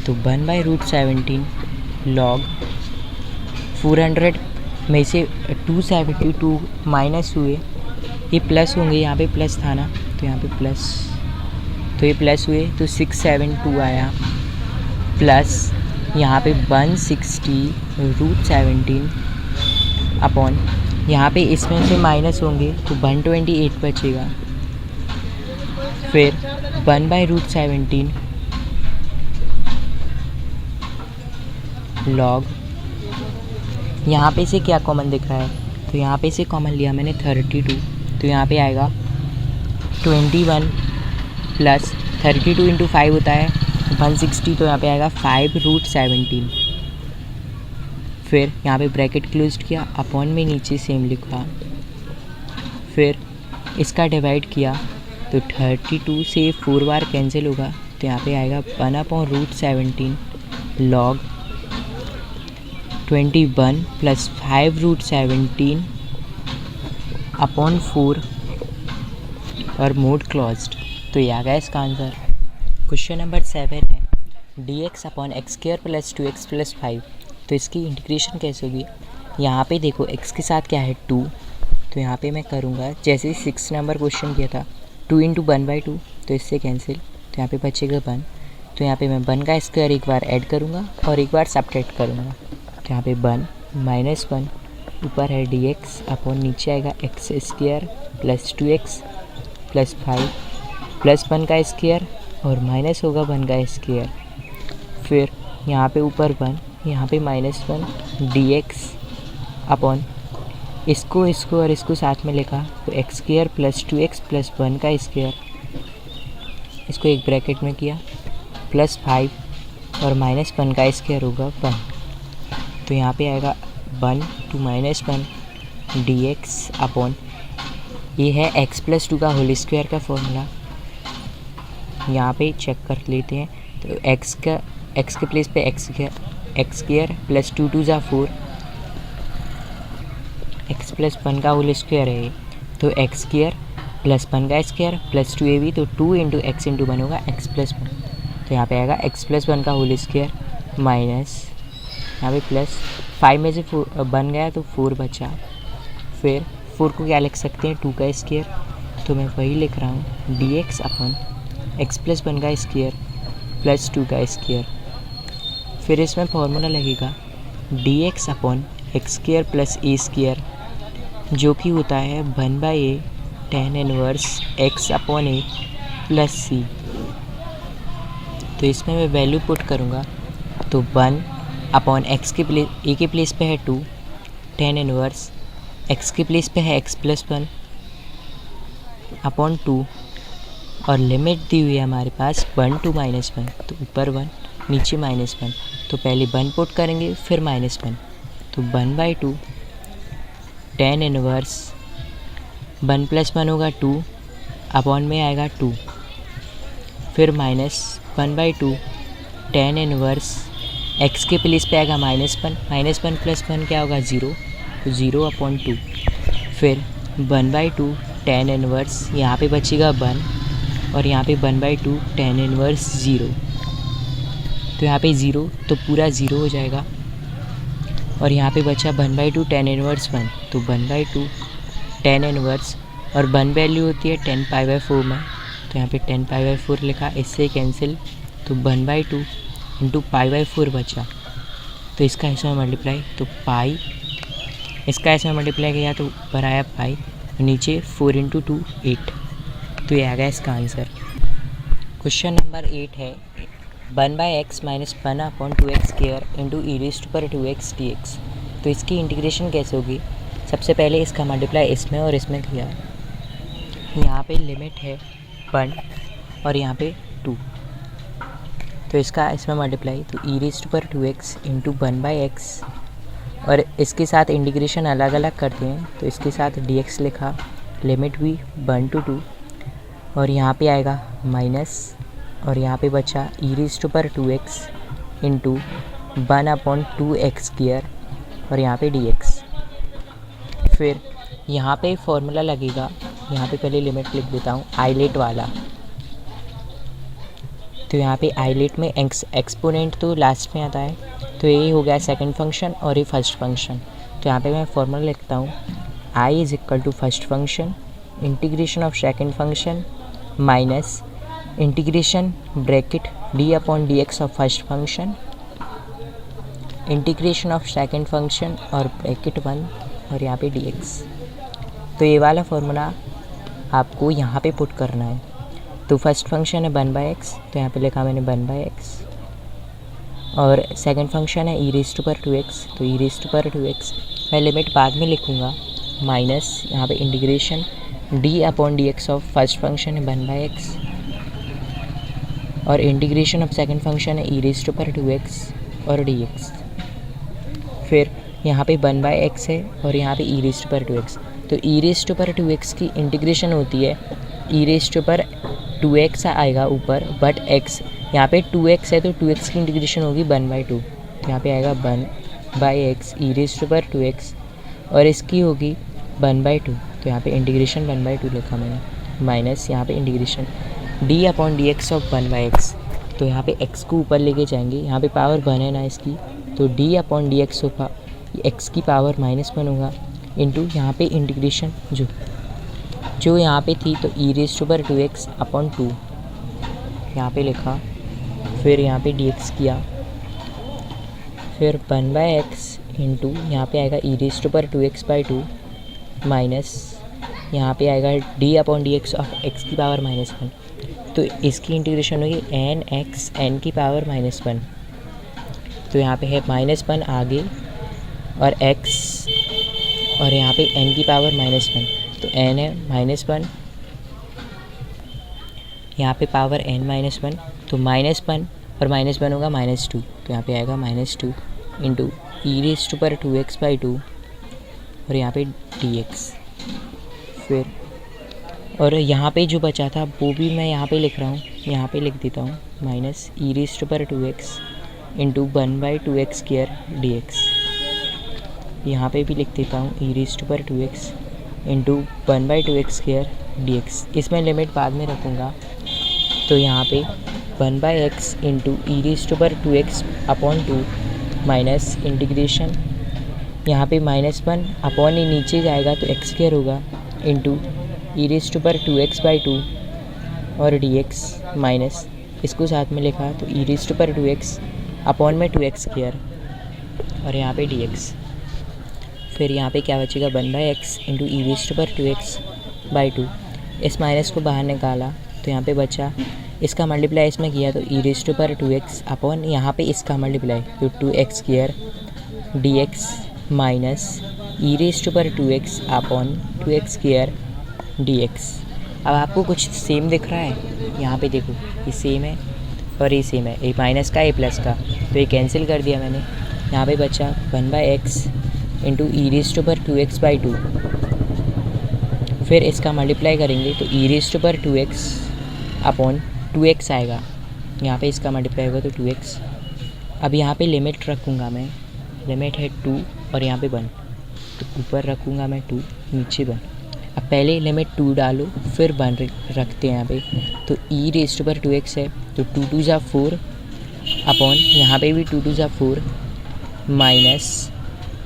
तो 1/√17 log 400 में से 272 माइनस हुए, ये प्लस होंगे, यहाँ पे प्लस था ना तो यहाँ पे प्लस, तो ये प्लस हुए तो 672 आया प्लस यहाँ पे 160√17 अपॉन यहाँ पे इसमें से माइनस होंगे तो 128 बचेगा। फिर 1/√17 log यहाँ पे से क्या कॉमन दिख रहा है तो यहाँ पे से कॉमन लिया मैंने 32 तो यहाँ पे आएगा 21 प्लस 32 इंटू 5 होता है 160 तो यहाँ पे आएगा 5√17। फिर यहाँ पे ब्रैकेट क्लोज किया अपॉन में नीचे सेम लिखा। फिर इसका डिवाइड किया तो 32 से 4 बार कैंसिल होगा तो यहाँ पे आएगा 1/√17 log 21 प्लस 5√17 अपॉन 4 और मोड क्लोज्ड। तो ये आ गया इसका आंसर। क्वेश्चन नंबर 7 है dx upon x² plus 2x plus 5। तो इसकी इंटीग्रेशन कैसे होगी। यहाँ पे देखो x के साथ क्या है 2 तो यहाँ पे मैं करूँगा जैसे 6 नंबर क्वेश्चन किया था 2 इंटू 1/2, तो इससे कैंसिल, तो यहाँ पे बचेगा 1। तो यहाँ पे मैं 1 का स्क्वायर एक बार ऐड करूँगा और एक बार सब्ट्रैक्ट करूँगा। तो यहाँ पे 1 -1 ऊपर है dx अपॉन नीचे आएगा x square plus 2x plus 5 plus 1 का स्क्वायर और माइनस होगा 1 का स्क्वायर। फिर यहाँ पे ऊपर 1, यहाँ पे -1 dx अपॉन इसको और इसको साथ में लिखा तो x square plus 2x plus 1 का स्क्वायर, इसको एक ब्रैकेट में किया प्लस 5 और -1 का स्क्वायर होगा 1। तो यहाँ पे आएगा 1 to -1 dx अपॉन ये है x प्लस 2 का होल स्क्वायर का फॉर्मूला। यहाँ पे चेक कर लेते हैं तो x के प्लेस पे x square plus 2 2 4, x plus 1 का होल स्क्वायर है तो x स्क्वायर प्लस 1 का स्क्वायर प्लस 2ab, तो 2 इंटू एक्स इंटू 1 होगा x प्लस 1। तो यहाँ पे आएगा x प्लस 1 का होल स्क्वायर माइनस यहाँ पे प्लस 5 में से 4 बन गया तो 4 बचा। फिर 4 को क्या लिख सकते हैं 2 का स्क्वायर, तो मैं वही लिख रहा हूँ dx अपॉन x प्लस 1 का स्क्वायर प्लस 2 का स्क्वायर। फिर इसमें फॉर्मूला लगेगा dx upon x square plus a square, जो कि होता है 1/a tan inverse x upon a plus c। तो इसमें मैं वैल्यू पुट करूँगा तो 1 अपॉन एक्स के प्लेस ए के प्लेस पे है 2 tan इनवर्स x के प्लेस पे है x प्लस 1 अपॉन 2 और लिमिट दी हुई है हमारे पास 1 to -1, तो ऊपर 1 नीचे -1। तो पहले 1 पुट करेंगे फिर -1, तो 1/2 tan इनवर्स 1 प्लस 1 होगा 2 अपॉन में आएगा 2, फिर -1/2 tan इनवर्स x के प्लेस पे आएगा -1 प्लस 1 क्या होगा 0, तो 0 अपॉन 2, फिर 1/2 tan इनवर्स यहाँ पे बचेगा 1 और यहाँ पे 1/2 tan इनवर्स 0, तो यहाँ पे 0 तो पूरा 0 हो जाएगा और यहाँ पे बचा 1/2 tan इनवर्स 1, तो 1/2 tan इनवर्स और 1 वैल्यू होती है 10π/4 में, तो यहाँ पे 10π/4 लिखा, इससे कैंसिल, तो 1/2 इंटू π/4 बचा। तो इसका इसमें मल्टीप्लाई तो पाई, इसका इसमें मल्टीप्लाई किया तो ऊपर आया पाई, नीचे 4 × 2 8। तो ये आ गया इसका आंसर। क्वेश्चन नंबर 8 है 1/x minus 1 upon 2x square into e⁻²x dx। तो इसकी इंटीग्रेशन कैसे होगी? सबसे पहले इसका मल्टीप्लाई इसमें और इसमें किया, यहाँ पे लिमिट है 1 और यहाँ पे 2, तो इसका इसमें मल्टीप्लाई तो e⁻² इंटू 1/x और इसके साथ इंटीग्रेशन अलग अलग करते हैं, तो इसके साथ dx लिखा, लिमिट हुई 1 to 2 और यहाँ पे आएगा माइनस और यहाँ पे बचा e⁻² इंटू 1/2x² और यहाँ पे dx। फिर यहाँ पे फॉर्मूला लगेगा, यहाँ पे पहले लिमिट लिख देता हूँ आइलेट वाला, तो यहाँ पे आइलेट में एक्सपोनेंट तो लास्ट में आता है, तो ये हो गया सेकंड फंक्शन और ये फर्स्ट फंक्शन। तो यहाँ पे मैं फॉर्मूला लिखता हूँ i = first function integration of second function minus integration bracket d/dx of first function integration of second function और ब्रैकेट 1 और यहाँ पे dx। तो ये वाला फॉर्मूला आपको यहाँ पे पुट करना है। तो फर्स्ट फंक्शन है 1/x, तो यहाँ पे लिखा मैंने 1/x और सेकंड फंक्शन है e⁻²x, तो e⁻²x मैं लिमिट बाद में लिखूँगा माइनस यहाँ पे integration d/dx of first function है 1/x और इंटीग्रेशन ऑफ सेकंड फंक्शन है e⁻²x और dx। फिर यहाँ पे 1/x है और यहाँ पे e⁻²x, तो e⁻²x की इंटीग्रेशन होती है e⁻²x आएगा ऊपर, बट x यहाँ पे 2x है तो 2x की इंटीग्रेशन होगी 1/2, तो यहाँ पे आएगा 1/x e⁻²x और इसकी होगी 1/2, तो यहाँ पे इंटीग्रेशन 1/2 लिखा मैंने माइनस यहाँ पे इंटीग्रेशन d/dx ऑफ 1/x। तो यहाँ पे x को ऊपर लेके जाएंगे, यहाँ पे पावर 1 है ना इसकी, तो d/dx ऑफ x की पावर -1 होगा इंटू यहाँ पे इंटीग्रेशन जो यहाँ पे थी, तो e raise to power 2x upon 2 यहाँ पे लिखा, फिर यहाँ पे dx किया, फिर 1/x इंटू यहाँ पे आएगा e raise to power 2x by 2 minus यहाँ पे आएगा d upon dx of x की पावर -1। तो इसकी इंटीग्रेशन होगी एन एक्स एन की पावर -1। तो यहाँ पे है -1 आगे और x और यहाँ पे n की पावर -1, तो n है -1, यहाँ पे पावर n-1, तो -1 और -1 होगा -2, तो यहाँ पे आएगा -2 into e raise to power 2x by 2 और यहाँ पे dx। फिर और यहाँ पे जो बचा था वो भी मैं यहाँ पे लिख रहा हूँ, यहाँ पे लिख देता हूँ minus e raise to power 2x into 1/2x square dx। यहाँ पे भी लिख देता हूँ e raise to power 2x into 1/2x square dx। इसमें लिमिट बाद में रखूँगा, तो यहाँ पे 1/x into e raise to power 2x upon 2 minus integration यहाँ पे -1 अपॉन ही नीचे जाएगा तो x स्क्वायर होगा into e raise to power 2x by 2 और dx माइनस इसको साथ में लिखा, तो e raise to power 2x upon में 2x स्क्वायर और यहाँ पे dx। फिर यहाँ पे क्या बचेगा 1/x into e raise to power 2x by 2। इस माइनस को बाहर निकाला तो यहाँ पे बचा, इसका मल्टीप्लाई इसमें किया तो e raise to power 2x upon यहाँ पे इसका मल्टीप्लाई तो 2x square dx minus e raise to power 2x upon 2x square dx। अब आपको कुछ सेम दिख रहा है, यहाँ पे देखो ये सेम है और ये सेम है, ये माइनस का ये प्लस का, तो ये कैंसिल कर दिया मैंने। यहाँ पे बचा 1/x into e raise to power 2x by 2, फिर इसका मल्टीप्लाई करेंगे तो e raise to power 2x upon 2x आएगा, यहाँ पे इसका मल्टीप्लाई होगा तो 2x। अब यहाँ पे लिमिट रखूँगा मैं, लिमिट है 2 और यहाँ पे 1, तो ऊपर रखूँगा मैं 2 नीचे 1। अब पहले लिमिट 2 डालो फिर 1 रखते हैं यहाँ पे, तो e raise to power 2x है तो 2 2 ज़ा 4 अपॉन यहाँ पे भी 2 2 ज़ा 4 माइनस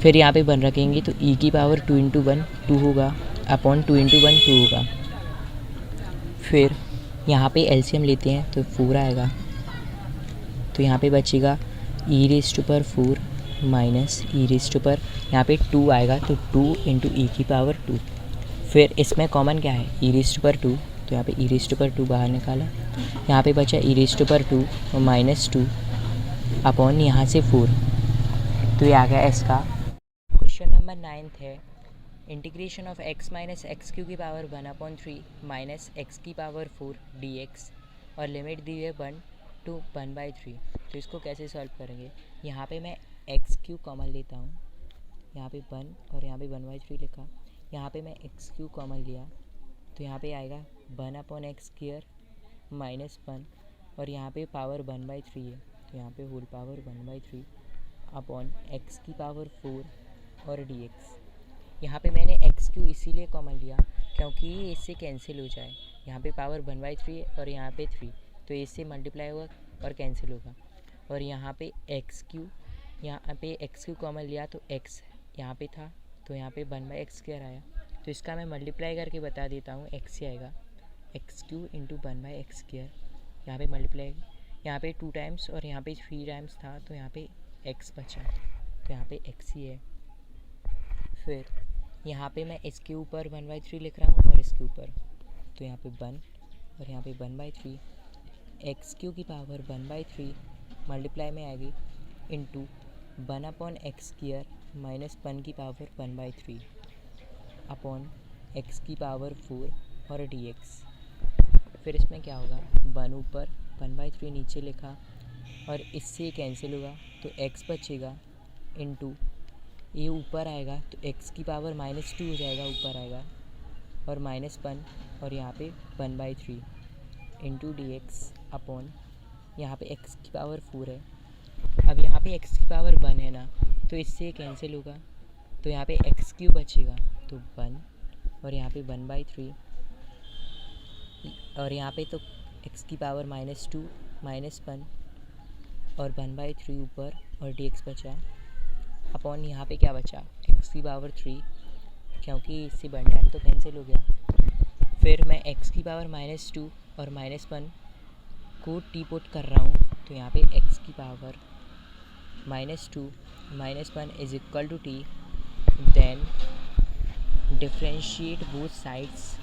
फिर यहाँ पे 1 रखेंगे तो ई की पावर 2 इंटू 1 2 होगा अपॉन 2 इंटू 1 2 होगा। फिर यहाँ पे एलसीएम लेते हैं तो 4 आएगा, तो यहाँ पे बचेगा e raise to power 4 minus e raise to power यहाँ पे 2 आएगा तो 2 इंटू ई की पावर 2। फिर इसमें कॉमन क्या है ई रेज़ टू पावर 2, तो यहाँ पे ई रेज़ टू पावर 2 बाहर निकाला, यहाँ पे बचा ई रेज़ टू पावर 2 और -2 अपॉन यहाँ से 4, तो ये आ गया इसका। क्वेश्चन नंबर 9 है integration of x minus x Q की पावर 1/3 माइनस एक्स की पावर 4 dx और लिमिट दी है 1 to 1/3। तो इसको कैसे सॉल्व करेंगे, यहाँ पे मैं एक्स क्यू कॉमन लेता हूँ, यहाँ पे 1 और यहाँ पे 1/3 लिखा, यहाँ पे मैं एक्स क्यू कॉमन लिया तो यहाँ पे आएगा 1/x स्क्वायर माइनस 1 और यहाँ पे पावर 1/3 है तो यहाँ पे होल पावर 1/3 अपॉन एक्स की पावर 4 और dx। यहाँ पे मैंने एक्स क्यू इसीलिए कॉमन लिया क्योंकि ये इससे कैंसिल हो जाए, यहाँ पे पावर 1/3 है और यहाँ पे 3, तो इससे मल्टीप्लाई होगा और कैंसिल होगा। और यहाँ पे एक्स क्यू, यहाँ पे एक्स क्यू कॉमन लिया तो एक्स यहाँ पे था तो यहाँ पे 1/x स्क्वायर आया, तो इसका मैं मल्टीप्लाई करके बता देता हूँ, एक्स से आएगा x Q into 1/x square, यहाँ पे मल्टीप्लाई, यहाँ पे 2 टाइम्स और यहाँ पे 3 टाइम्स था तो यहाँ पे x बचा, तो यहाँ पे x ही है। फिर यहाँ पे मैं इसके ऊपर 1/3 लिख रहा हूँ और इसके ऊपर, तो यहाँ पे 1 और यहाँ पे 1/3, एक्स क्यू की पावर 1/3 मल्टीप्लाई में आएगी इंटू 1/x स्क्वायर माइनस 1 की पावर 1/3 अपॉन एक्स की पावर 4 और dx। फिर इसमें क्या होगा 1 ऊपर 1/3 नीचे लिखा और इससे कैंसिल होगा तो x बचेगा इंटू ये ऊपर आएगा तो x की पावर -2 हो जाएगा, ऊपर आएगा और -1 और यहाँ पे 1/3 इंटू dx अपॉन यहाँ पे x की पावर 4 है। अब यहाँ पे x की पावर 1 है ना, तो इससे कैंसिल होगा तो यहाँ पे एक्स क्यू बचेगा तो 1 और यहाँ पे 1/3 और यहाँ पे तो x की पावर -2 -1 और 1/3 ऊपर और dx बचा अपॉन यहाँ पे क्या बचा x की पावर 3 क्योंकि इससे 1 टाइम तो कैंसिल हो गया। फिर मैं x की पावर -2 और -1 को टी पुट कर रहा हूँ, तो यहाँ पे x की power -2 -1 is equal to t. Then differentiate both sides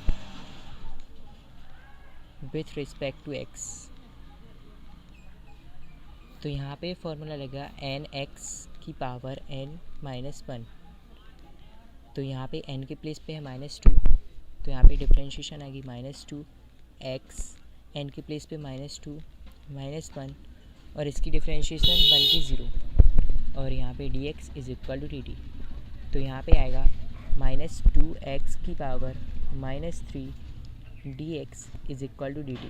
with respect to x। तो यहाँ पे फॉर्मूला लगेगा n(x) की पावर n-1। तो यहाँ पे n के प्लेस पे है -2, तो यहाँ पे डिफ्रेंशिएशन आएगी -2x, n के प्लेस पे -2 -1 और इसकी डिफ्रेंशिएशन बन के 0 और यहाँ पे dx is equal to dt। तो यहाँ पे आएगा -2x की power -3 dx is equal to dt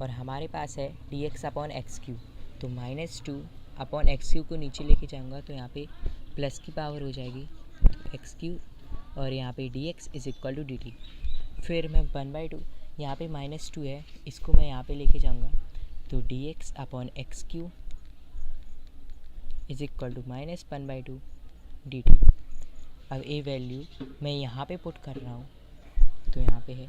और हमारे पास है dx अपॉन x3। तो -2 अपॉन x3 को नीचे लेके जाऊँगा तो यहाँ पे प्लस की पावर हो जाएगी तो x3 और यहाँ पे dx is equal to dt। फिर मैं 1/2 यहाँ पे -2 है, इसको मैं यहाँ पे लेके जाऊँगा तो dx upon x3 is equal to -1/2 dt। अब ये वैल्यू मैं यहाँ पे पुट कर रहा हूँ, तो यहाँ पे है,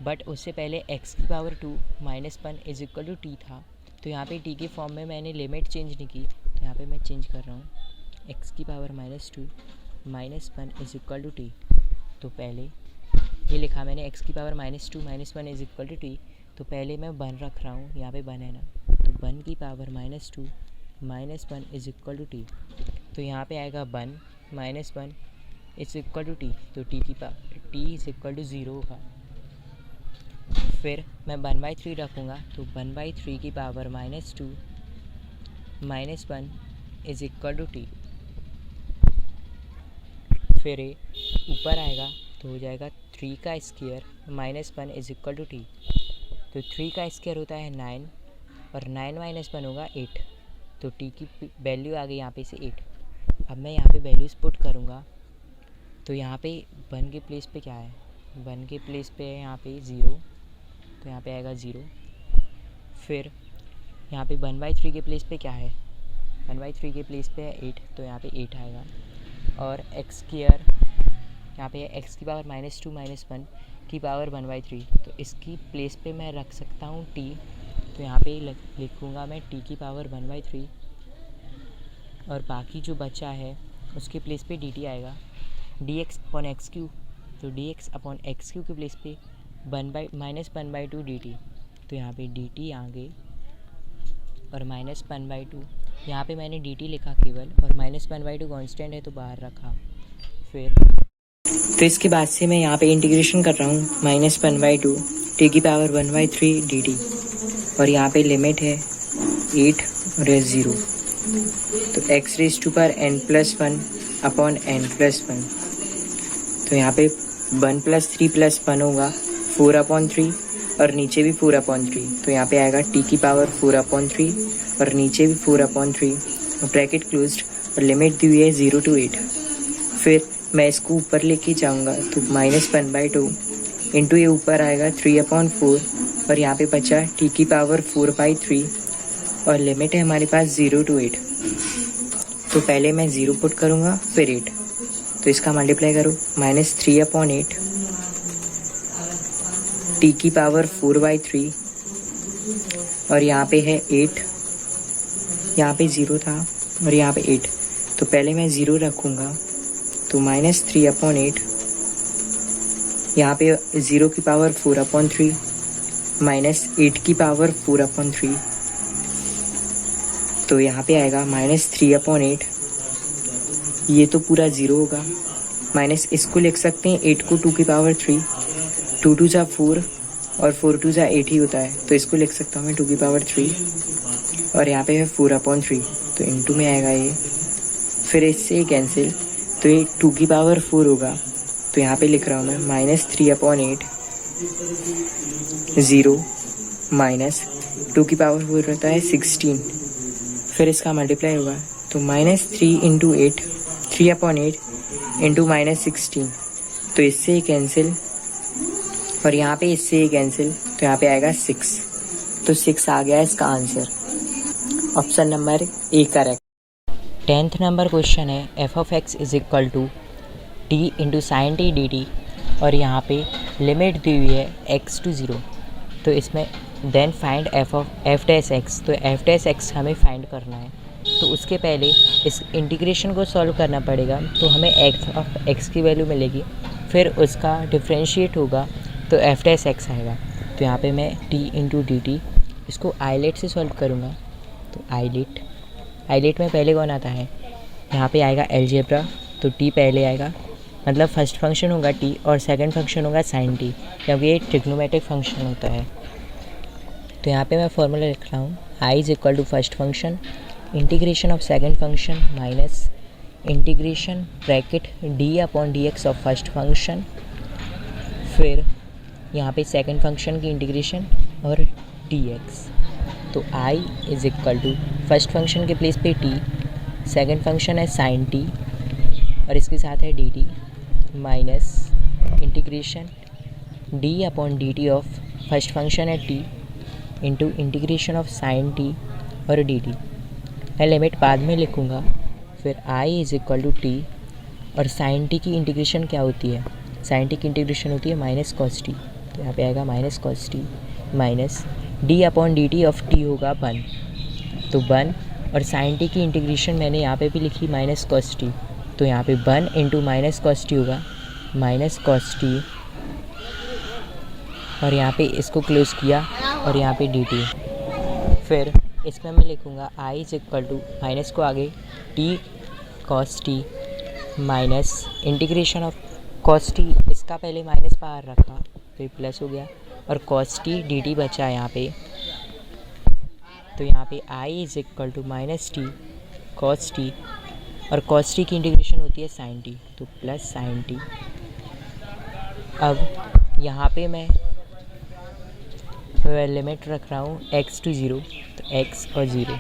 बट उससे पहले x की power 2 -1 is equal to t था, तो यहाँ पे t के फॉर्म में मैंने लिमिट चेंज नहीं की, तो यहाँ पे मैं चेंज कर रहा हूँ x की power -2 -1 is equal to t. तो पहले ये लिखा मैंने x की power -2 -1 is equal to t, तो पहले मैं 1 रख रहा हूँ, यहाँ पे 1 है ना, तो 1 की power -2 -1 is equal to t. तो यहाँ पे आएगा 1 -1 इज इक्वल टू टी, तो t की power t is equal to 0 होगा। फिर मैं 1/3 रखूँगा, तो 1/3 की power -2 -1 is equal to t. फिर ये ऊपर आएगा तो हो जाएगा 3 का square -1 is equal to t. तो 3 का स्क्वायर होता है 9 और 9 - 1 होगा 8, तो टी की वैल्यू आ गई यहाँ पे से 8। अब मैं यहाँ पे वैल्यूज़ पुट करूँगा, तो यहाँ पे 1 के प्लेस पे क्या है, 1 के प्लेस पे है यहाँ पे 0, तो यहाँ पे आएगा 0। फिर यहाँ पे 1/3 के प्लेस पे क्या है, 1/3 के प्लेस पे है 8, तो यहाँ पे 8 आएगा। और x स्क्वायर यहाँ पे है x की पावर -2 -1 की पावर 1/3, तो इसकी प्लेस पे मैं रख सकता हूँ t, तो यहाँ पे लिखूँगा मैं t की पावर 1/3 और बाकी जो बचा है उसके प्लेस पे dt आएगा dx अपॉन x3। तो dx अपॉन x3 के प्लेस पे -1/2 dt, तो यहाँ पे dt आ गए और -1/2 यहाँ पे मैंने dt लिखा केवल, और -1/2 कांस्टेंट है तो बाहर रखा। फिर तो इसके बाद से मैं यहाँ पे इंटीग्रेशन कर रहा हूँ -1/2 t की पावर 1/3 dt और यहाँ पे लिमिट है 8 और 0, तो x⁻n+1 अपॉन n+1। तो यहाँ पे 1 + 3 + 1 होगा 4/3 और नीचे भी 4/3, तो यहाँ पे आएगा t की पावर 4/3 और नीचे भी 4/3, ब्रैकेट क्लोज्ड और लिमिट दी हुई है 0 to 8। फिर मैं इसको ऊपर लेके जाऊँगा तो -1/2 इंटू ये ऊपर आएगा 3/4 और यहाँ पे बचा t की पावर 4/3 और लिमिट है हमारे पास 0 to 8। तो पहले मैं 0 पुट करूँगा फिर 8, तो इसका मल्टीप्लाई करो -3/8 t की पावर 4/3 और यहाँ पे है 8, यहाँ पे 0 था और यहाँ पे 8, तो पहले मैं 0 रखूँगा, तो -3/8 यहाँ पे 0 की पावर 4/3 -8 की पावर 4/3, तो यहाँ पे आएगा -3/8, ये तो पूरा 0 होगा, माइनस इसको लिख सकते हैं 8 को 2 की पावर 3, 2 2 जा 4 और 4 2 जा 8 ही होता है, तो इसको लिख सकता हूँ मैं 2 की पावर 3 और यहाँ पे है 4/3, तो इंटू में आएगा ये, फिर इससे कैंसिल, तो ये 2 की पावर 4 होगा, तो यहाँ पे लिख रहा हूँ मैं -3/8 0 माइनस 2 की पावर 4 होता है 16, फिर इसका मल्टीप्लाई होगा, तो -3 × 8 3/8 इंटू -16, तो इससे ही कैंसिल और यहाँ पे इससे ही कैंसिल, तो यहाँ पे आएगा 6, तो 6 आ गया इसका answer, option number A correct. 10th number question है f(x) = t into sine T D T, और यहाँ पे लिमिट दी हुई है x टू 0। तो इसमें then find F dash x, तो एफ डैश एक्स हमें फाइंड करना है। तो उसके पहले इस इंटीग्रेशन को सॉल्व करना पड़ेगा, तो हमें एफ ऑफ एक्स की वैल्यू मिलेगी, फिर उसका डिफ्रेंशिएट होगा तो एफ डैश एक्स आएगा। तो यहाँ पे मैं t इंटू डी टी इसको आइलेट से सॉल्व करूँगा। तो आइलेट में पहले कौन आता है, यहाँ पे आएगा अलजेब्रा, तो t पहले आएगा, मतलब फर्स्ट फंक्शन होगा t और सेकंड फंक्शन होगा साइन t, क्योंकि ये ट्रिग्नोमेट्रिक फंक्शन होता है। तो यहाँ पे मैं फॉर्मूला लिख रहा हूँ, i is equal to first function integration of second function minus integration bracket d upon d x of first function, फिर यहाँ पे सेकंड फंक्शन की इंटीग्रेशन और dx। तो i is equal to first function के प्लेस पे t, second function है sine t और इसके साथ है dt minus integration d upon d t of first function है t into integration of sine t और dt। मैं लिमिट बाद में लिखूँगा। फिर i is equal to t, और साइन t की इंटीग्रेशन क्या होती है, साइन t की इंटीग्रेशन होती है माइनस कॉस t, तो यहाँ पे आएगा minus cos t minus d upon d t of t होगा 1, तो 1, और साइन t की इंटीग्रेशन मैंने यहाँ पे भी लिखी माइनस कॉस t, तो यहाँ पे 1 इंटू माइनस कॉस टी होगा माइनस कॉस टी, और यहाँ पे इसको क्लोज किया और यहाँ पे डी टी। फिर इसमें मैं लिखूँगा i is equal to minus को आगे t cos t minus integration of cos t, इसका पहले माइनस बाहर रखा तो ये प्लस हो गया, और कॉस टी डी टी बचा यहाँ पे। तो यहाँ पे i is equal to minus t cos t, और कॉस टी की इंटीग्रेशन होती है साइन टी, तो प्लस साइन टी। अब यहाँ पे मैं लिमिट रख रहा हूँ x टू 0, तो x और 0,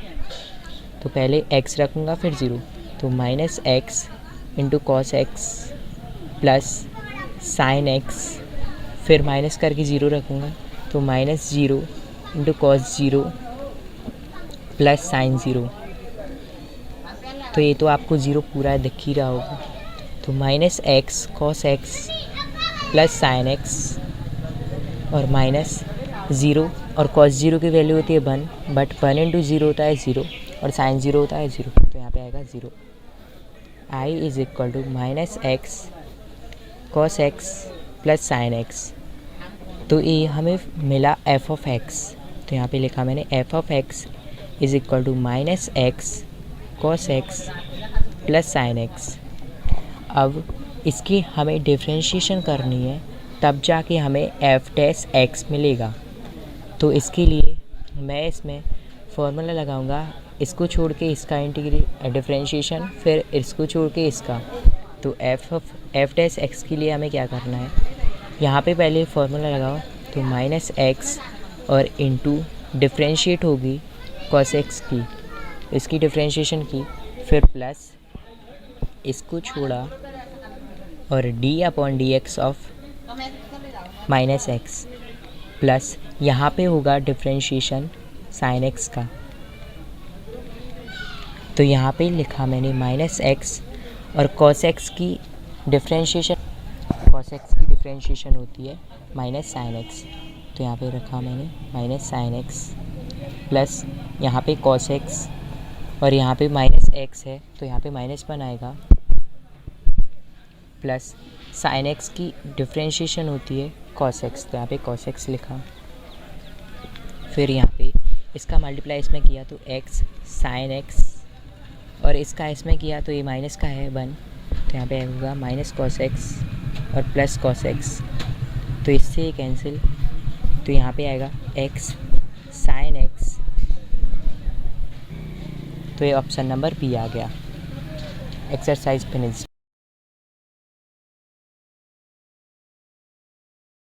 तो पहले x रखूँगा फिर 0, तो minus x into cos x plus sine x, फिर माइनस करके 0 रखूँगा, तो minus 0 into cos 0 plus sign 0। तो ये तो आपको 0 पूरा दिख ही रहा होगा, तो minus x cos x plus sine x और माइनस 0, और कॉस 0 की वैल्यू होती है 1, बट 1 इंटू 0 होता है 0 और साइन 0 होता है 0, तो यहाँ पे आएगा 0। i is equal to minus x cos x plus sine x, तो ये हमें मिला f ऑफ x, तो यहाँ पे लिखा मैंने f of x is equal to minus x cos x plus sine x. अब इसकी हमें डिफ्रेंशिएशन करनी है, तब जाके हमें f डैश x मिलेगा। तो इसके लिए मैं इसमें फॉर्मूला लगाऊंगा, इसको छोड़ के इसका डिफ्रेंशिएशन, फिर इसको छोड़ के इसका। तो f डैश x के लिए हमें क्या करना है, यहाँ पे पहले फॉर्मूला लगाओ, तो माइनस एक्स और इंटू डिफ्रेंशिएट होगी कॉस एक्स की, इसकी डिफ्रेंशिएशन की, फिर प्लस इसको छोड़ा और d upon d x of minus x, plus यहाँ पे होगा डिफ्रेंशिएशन साइन एक्स का, तो यहाँ पे लिखा मैंने माइनस एक्स, और कॉस एक्स की डिफ्रेंशिएशन होती है माइनस साइन एक्स, तो यहाँ पे रखा मैंने माइनस साइन एक्स प्लस यहाँ पे कॉस एक्स, और यहाँ पे माइनस एक्स है तो यहाँ पे माइनस 1 आएगा, प्लस साइन एक्स की डिफ्रेंशिएशन होती है कॉस एक्स, तो यहाँ पे कॉस एक्स लिखा। फिर यहाँ पे इसका मल्टीप्लाई इसमें किया तो x साइन x, और इसका इसमें किया तो ये माइनस का है 1, तो यहाँ पे होगा माइनस कॉस एक्स और प्लस कॉस एक्स, तो इससे ये कैंसिल, तो यहाँ पे आएगा x साइन x, तो ये ऑप्शन नंबर बी आ गया। Exercise finished.